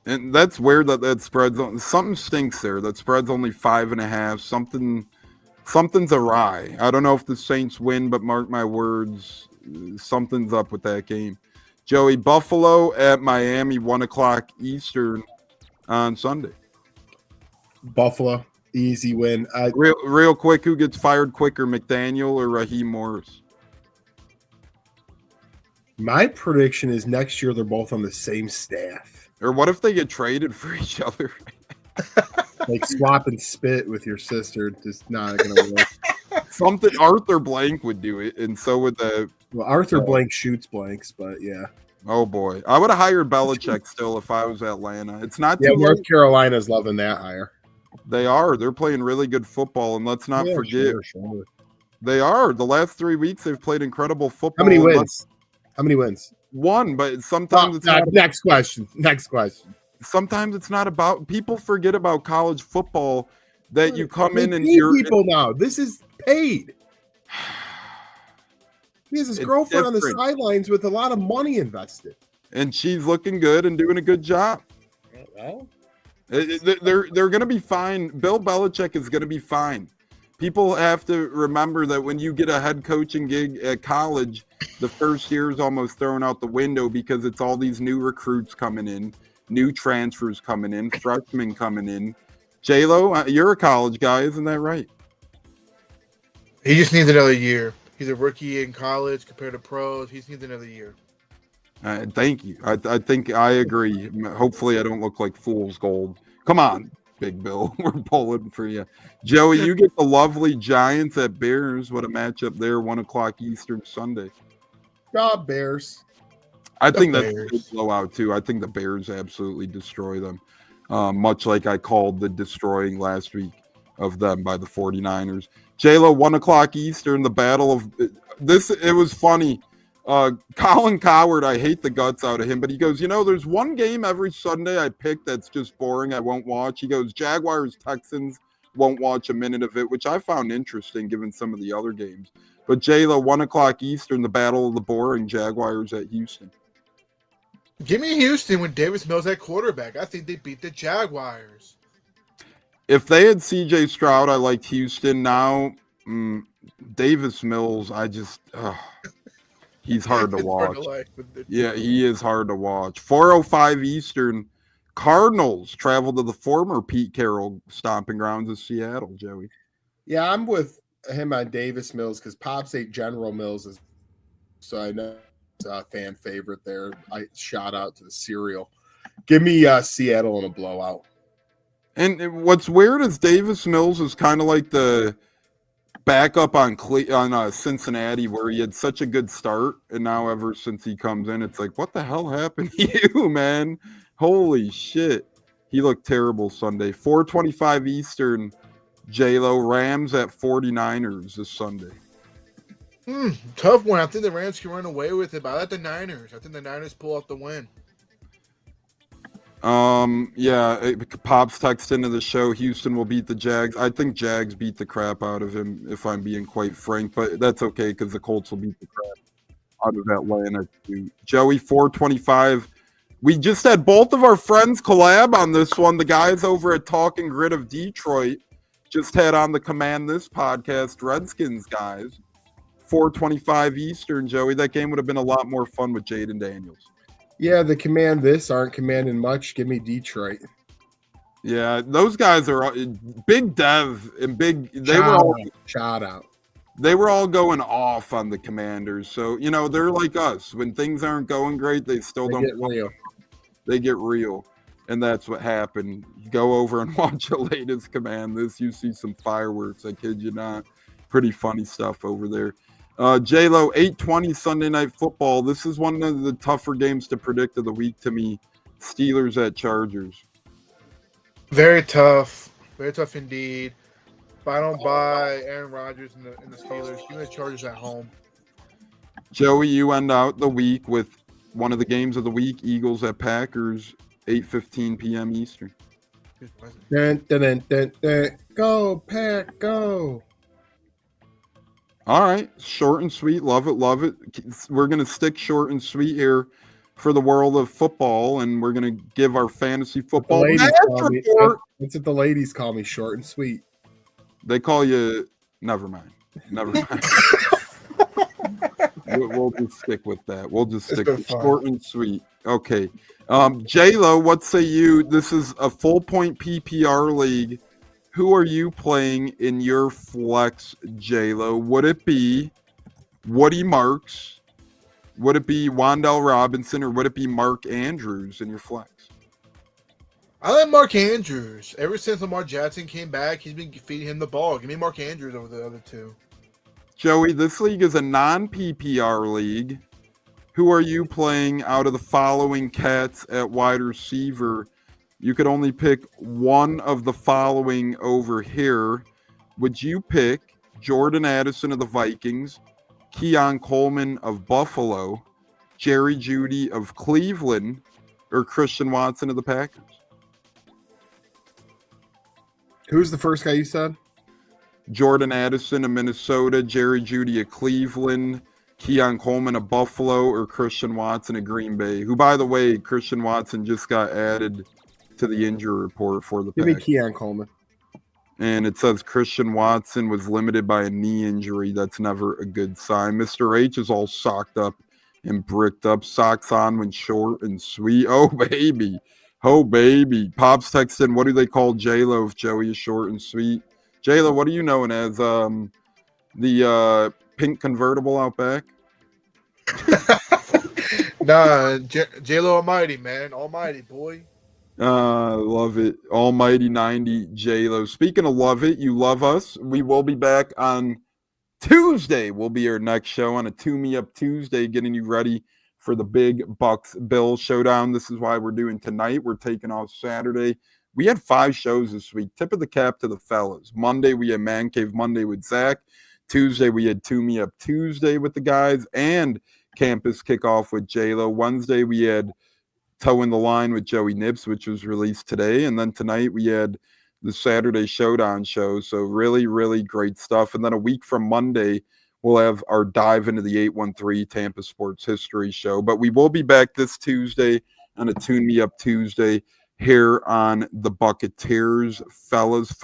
And that's weird that spread's on. Something stinks there. That spread's only 5.5. Something's awry. I don't know if the Saints win, but mark my words, something's up with that game. Joey, Buffalo at Miami, 1 o'clock Eastern on Sunday. Buffalo, easy win. Real quick, who gets fired quicker, McDaniel or Raheem Morris? My prediction is next year they're both on the same staff. Or what if they get traded for each other? Like swap and spit with your sister. Just not going to work. Something Arthur Blank would do it, and so would the... Well, Arthur Blank shoots blanks, but yeah. Oh, boy. I would have hired Belichick still if I was Atlanta. It's not too North Carolina's loving that hire. They are. They're playing really good football, and let's not forget. Sure. They are. The last 3 weeks, they've played incredible football. How many wins? How many wins? One, but sometimes it's not. Next question. Sometimes it's not about. People forget about college football that you come in and you're people now. This is paid. He has his girlfriend on the sidelines with a lot of money invested, and she's looking good and doing a good job. Well, they're going to be fine. Bill Belichick is going to be fine. People have to remember that when you get a head coaching gig at college, the first year is almost thrown out the window because it's all these new recruits coming in, new transfers coming in, freshmen coming in. J-Lo, you're a college guy, isn't that right? He just needs another year. He's a rookie in college compared to pros. He just needs another year. Thank you. I think I agree. Hopefully I don't look like fool's gold. Come on, Big Bill. We're pulling for you. Joey, you get the lovely Giants at Bears. What a matchup there, 1 o'clock Eastern Sunday. Bears. I think that's a good blowout, too. I think the Bears absolutely destroy them, much like I called the destroying last week of them by the 49ers. J-Lo, 1 o'clock Eastern, the battle of this. It was funny. Colin Coward, I hate the guts out of him, but he goes, there's one game every Sunday I pick that's just boring. I won't watch. He goes, Jaguars, Texans, won't watch a minute of it, which I found interesting given some of the other games. But J-Lo, 1 o'clock Eastern, the Battle of the Boring, Jaguars at Houston. Give me Houston with Davis Mills at quarterback. I think they beat the Jaguars. If they had C.J. Stroud, I liked Houston. Now, Davis Mills, he's hard to watch. Yeah, he is hard to watch. 4:05 Eastern, Cardinals travel to the former Pete Carroll stomping grounds of Seattle, Joey. Yeah, I'm with him on Davis Mills because Pops ate General Mills, so I know it's a fan favorite there. I shout out to the cereal. Give me Seattle in a blowout. And what's weird is Davis Mills is kind of like the backup on Cincinnati, where he had such a good start, and now ever since he comes in, it's like, what the hell happened to you, man? Holy shit. He looked terrible Sunday. 4:25 Eastern, J-Lo, Rams at 49ers this Sunday. Tough one. I think the Rams can run away with it, but I like the Niners. I think the Niners pull out the win. Pops text into the show, Houston will beat the Jags. I think Jags beat the crap out of him, if I'm being quite frank, but that's okay because the Colts will beat the crap out of Atlanta too. Joey, 4:25. We just had both of our friends collab on this one. The guys over at Talking Grit of Detroit just had on the Command This podcast, Redskins guys. 4:25 Eastern, Joey. That game would have been a lot more fun with Jaden Daniels. Yeah, the Command This aren't commanding much. Give me Detroit. Yeah, those guys are Big Dev and Big. Shout out. They were all going off on the Commanders. So, they're like us. When things aren't going great, they don't get real. They get real. And that's what happened. You go over and watch the latest Command This. You see some fireworks. I kid you not. Pretty funny stuff over there. J-Lo, 8:20 Sunday Night Football. This is one of the tougher games to predict of the week to me. Steelers at Chargers. Very tough. Very tough indeed. If I don't buy Aaron Rodgers and the Steelers, give me the Chargers at home. Joey, you end out the week with one of the games of the week, Eagles at Packers, 8:15 p.m. Eastern. Dun, dun, dun, dun, dun. Go, Pack, go. All right. Short and sweet. Love it. Love it. We're going to stick short and sweet here for the world of football, and we're going to give our fantasy football match report. That's what the ladies call me, short and sweet. They call you – never mind. Never mind. We'll just stick with that. We'll just stick with short and sweet. Okay. J-Lo, what say you? This is a full-point PPR league. Who are you playing in your flex, J-Lo? Would it be Woody Marks? Would it be Wan'Dale Robinson? Or would it be Mark Andrews in your flex? I like Mark Andrews. Ever since Lamar Jackson came back, he's been feeding him the ball. Give me Mark Andrews over the other two. Joey, this league is a non-PPR league. Who are you playing out of the following cats at wide receiver? You could only pick one of the following over here. Would you pick Jordan Addison of the Vikings, Keon Coleman of Buffalo, Jerry Jeudy of Cleveland, or Christian Watson of the Packers? Who's the first guy you said? Jordan Addison of Minnesota, Jerry Jeudy of Cleveland, Keon Coleman of Buffalo, or Christian Watson of Green Bay, who, by the way, Christian Watson just got added to the injury report for the Packers. Give me Keon Coleman. And it says Christian Watson was limited by a knee injury. That's never a good sign. Mr. H is all socked up and bricked up. Socks on when short and sweet. Oh, baby. Oh, baby. Pops texting, what do they call J-Lo if Joey is short and sweet? J-Lo, what are you known as? The pink convertible out back? Nah, J-Lo Almighty, man. Almighty, boy. Love it. Almighty 90 J-Lo. Speaking of love it, you love us. We will be back on Tuesday. Will be our next show on a Two Me Up Tuesday, getting you ready for the big Bucs Bills showdown. This is why we're doing tonight. We're taking off Saturday. We had 5 shows this week. Tip of the cap to the fellas. Monday, we had Man Cave Monday with Zach. Tuesday, we had Two Me Up Tuesday with the guys. And campus kickoff with J-Lo. Wednesday, we had Toe in the Line with Joey Nips, which was released today. And then tonight, we had the Saturday Showdown show. So really, really great stuff. And then a week from Monday, we'll have our dive into the 813 Tampa Sports History show. But we will be back this Tuesday on a Tune Me Up Tuesday here on the Buccateers. Fellas,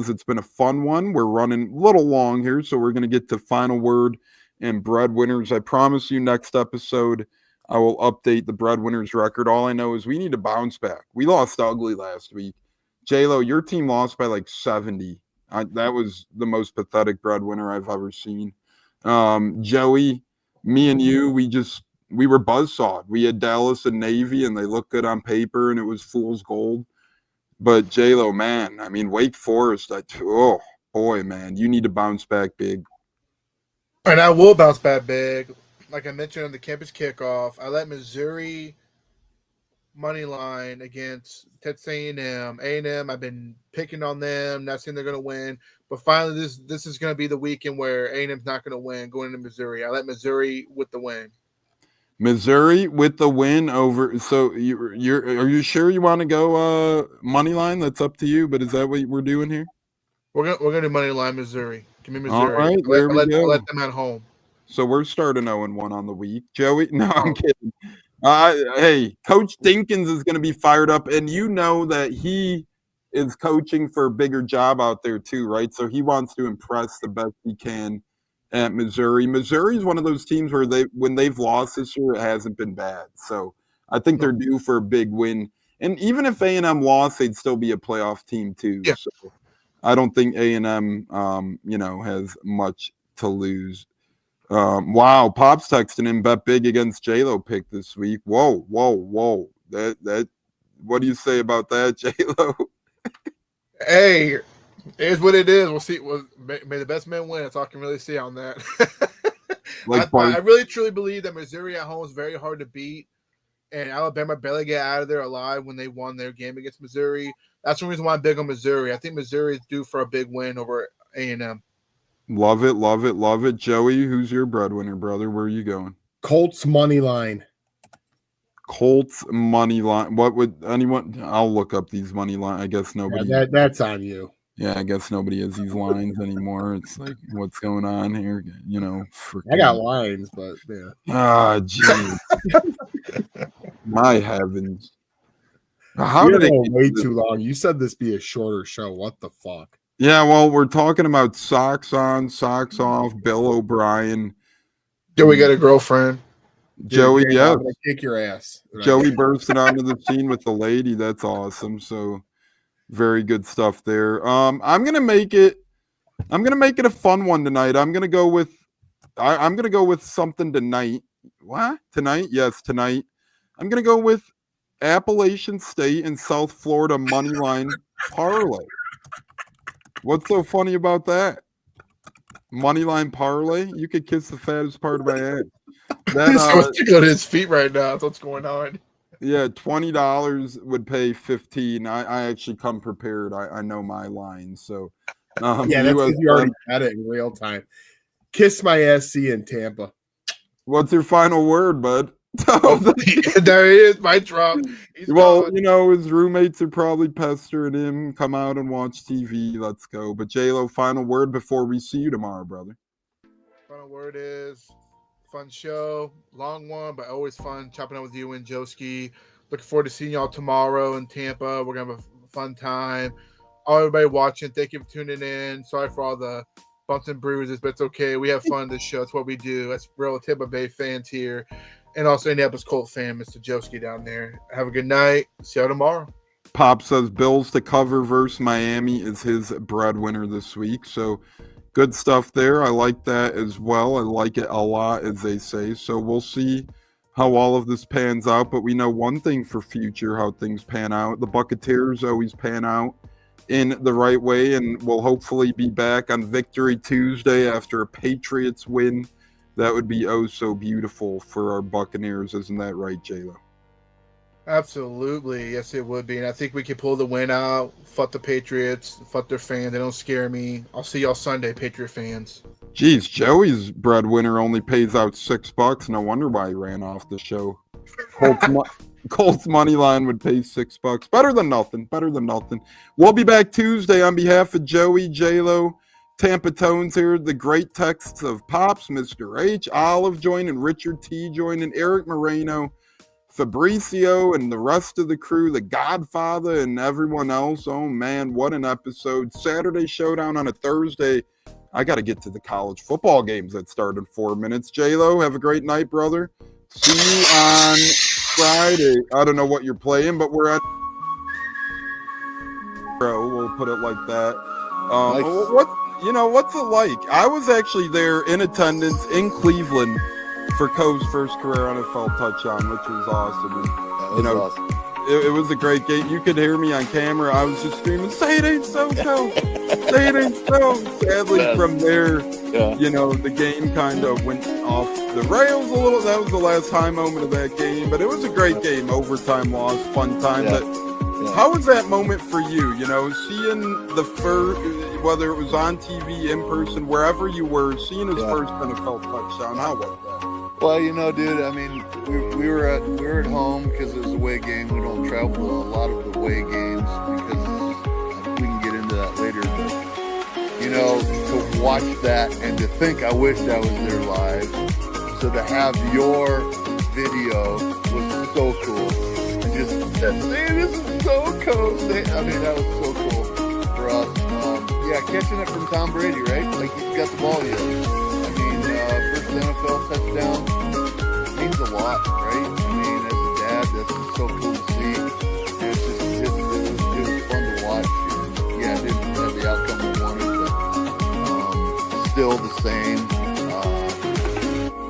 it's been a fun one. We're running a little long here, so we're going to get to final word and breadwinners. I promise you next episode, I will update the breadwinners record. All I know is we need to bounce back. We lost ugly last week. J-Lo, your team lost by like 70. That was the most pathetic breadwinner I've ever seen. Joey, me and you, we were buzzsawed. We had Dallas and Navy, and they looked good on paper, and it was fool's gold. But J-Lo, man, I mean, Wake Forest, oh, boy, man, you need to bounce back big. And I will bounce back big. Like I mentioned on the campus kickoff, I let Missouri money line against Texas A&M. A&M, I've been picking on them, not saying they're going to win. But finally, this is going to be the weekend where A&M's not going to win going into Missouri. I let Missouri with the win. Missouri with the win over. So are you sure you want to go money line? That's up to you. But is that what we're doing here? We're gonna do money line Missouri. Give me Missouri. All right, there we go. Let them at home. So we're starting 0-1 on the week. Joey, no, I'm kidding. Hey, Coach Dinkins is going to be fired up, and you know that he is coaching for a bigger job out there too, right? So he wants to impress the best he can at Missouri. Missouri is one of those teams where when they've lost this year, it hasn't been bad. So I think they're due for a big win. And even if A&M lost, they'd still be a playoff team too. Yeah. So I don't think A&M, has much to lose. Wow, Pop's texting in, bet big against J-Lo pick this week. Whoa. That what do you say about that, J-Lo? Hey, here's what it is. We'll see. May the best man win. That's all I can really say on that. I really truly believe that Missouri at home is very hard to beat, and Alabama barely get out of there alive when they won their game against Missouri. That's the reason why I'm big on Missouri. I think Missouri is due for a big win over A&M. Love it. Joey, who's your breadwinner, brother? Where are you going? Colts money line. Colts money line. What would anyone? I'll look up these money line. I guess nobody. Yeah, that's on you. Yeah, I guess nobody has these lines anymore. It's like, what's going on here? I got lines, but yeah. Ah, geez. My heavens. How did they it way too long? You said this be a shorter show. What the fuck? Yeah, well, we're talking about socks on, socks off, Bill O'Brien. Joey got a girlfriend. Joey, yeah. I'm gonna kick your ass. Joey bursting onto the scene with the lady. That's awesome. So very good stuff there. I'm gonna make it a fun one tonight. I'm gonna go with something tonight. What? Tonight? Yes, tonight. I'm gonna go with Appalachian State and South Florida money line parlay. What's so funny about that? Moneyline parlay? You could kiss the fattest part of my ass. That tickling his feet right now. That's what's going on. Yeah, $20 would pay $15. I actually come prepared. I know my lines. So yeah, that's because you already had it in real time. Kiss my ass, see you in Tampa. What's your final word, bud? There he is, my drop. Well, his roommates are probably pestering him. Come out and watch TV. Let's go. But J-Lo, final word before we see you tomorrow, brother. Final word is fun show, long one, but always fun chopping up with you and Joski. Looking forward to seeing y'all tomorrow in Tampa. We're gonna have a fun time. All everybody watching, thank you for tuning in. Sorry for all the bumps and bruises, but it's okay. We have fun this show. It's what we do. That's real Tampa Bay fans here. And also Indianapolis Colts fan, Mr. Joski down there. Have a good night. See you tomorrow. Pop says Bills to cover versus Miami is his breadwinner this week. So good stuff there. I like that as well. I like it a lot, as they say. So we'll see how all of this pans out. But we know one thing for future, how things pan out. The Buccateers always pan out in the right way. And we'll hopefully be back on Victory Tuesday after a Patriots win. That would be oh so beautiful for our Buccaneers. Isn't that right, J-Lo? Absolutely. Yes, it would be. And I think we can pull the win out. Fuck the Patriots. Fuck their fans. They don't scare me. I'll see y'all Sunday, Patriot fans. Geez, Joey's breadwinner only pays out $6. No wonder why he ran off the show. Colts money line would pay $6. Better than nothing. Better than nothing. We'll be back Tuesday on behalf of Joey, J-Lo, Tampa Tones here. The great texts of Pops, Mr. H, Olive joining, Richard T joining, Eric Moreno, Fabricio, and the rest of the crew, the Godfather, and everyone else. Oh, man, what an episode. Saturday Showdown on a Thursday. I got to get to the college football games that start in 4 minutes. J-Lo, have a great night, brother. See you on Friday. I don't know what you're playing, but we're at we'll put it like that. Nice. What's it like? I was actually there in attendance in Cleveland for Co's first career NFL touchdown, which was awesome. And, Awesome. it was a great game. You could hear me on camera. I was just screaming, "Say it ain't so, Co! Say it ain't so!" Sadly, from there, the game kind of went off the rails a little. That was the last high moment of that game, but it was a great game. Overtime loss, fun time. Yeah. But how was that moment for you? Seeing the first, whether it was on TV, in person, wherever you were, seeing his first NFL touchdown. How was that? Well, dude, I mean, we were at home because it was a away game. We don't travel to a lot of the away games because we can get into that later. But to watch that and to think I wished I was there live, so to have your video was so cool. And just that, this is so cool. I mean, that was so cool for us. Catching it from Tom Brady, right? Like he's got the ball yet. First NFL touchdown means a lot, right? I mean, as a dad, that's just so cool to see. And it was fun to watch. And, it didn't have the outcome we wanted, but still the same.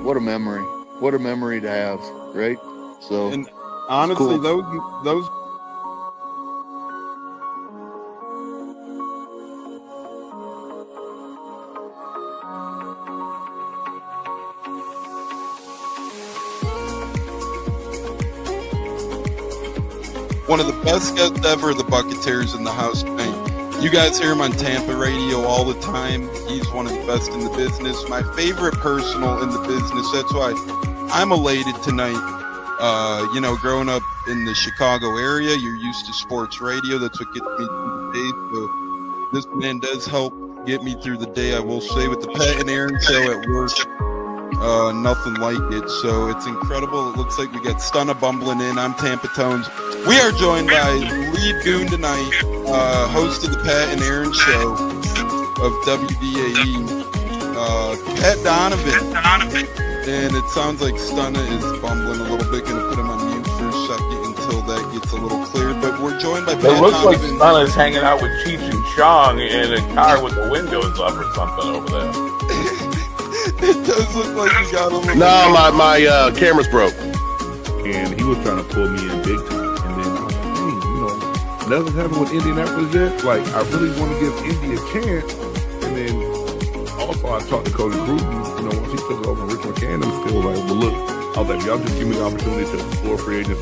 What a memory! What a memory to have, right? So, and honestly, cool. those. One of the best guests ever, the Buccateers in the house. You guys hear him on Tampa radio all the time. He's one of the best in the business. My favorite personal in the business. That's why I'm elated tonight. Growing up in the Chicago area, you're used to sports radio. That's what gets me through the day. So this man does help get me through the day, I will say, with the Pat and Aaron show at work. Nothing like it. So it's incredible. It looks like we got Stunna bumbling in. I'm Tampa Tones. We are joined by lead goon tonight, host of the Pat and Aaron show of WDAE, Pat Donovan. And it sounds like Stunna is bumbling a little bit. Going to put him on mute for a second until that gets a little clear. But we're joined by Pat It looks like Donovan. Stunna's hanging out with Cheech and Chong in a car with the windows up or something over there. It does look like he got a little. No, my camera's broke. And he was trying to pull me in big time. And then I was like, dang, nothing happened with Indianapolis yet. Like, I really want to give Indy a chance. And then also I talked to Cody Gruden, once he took over Richmond Cannon, still like, well, look, I was like, y'all just give me the opportunity to explore free agency.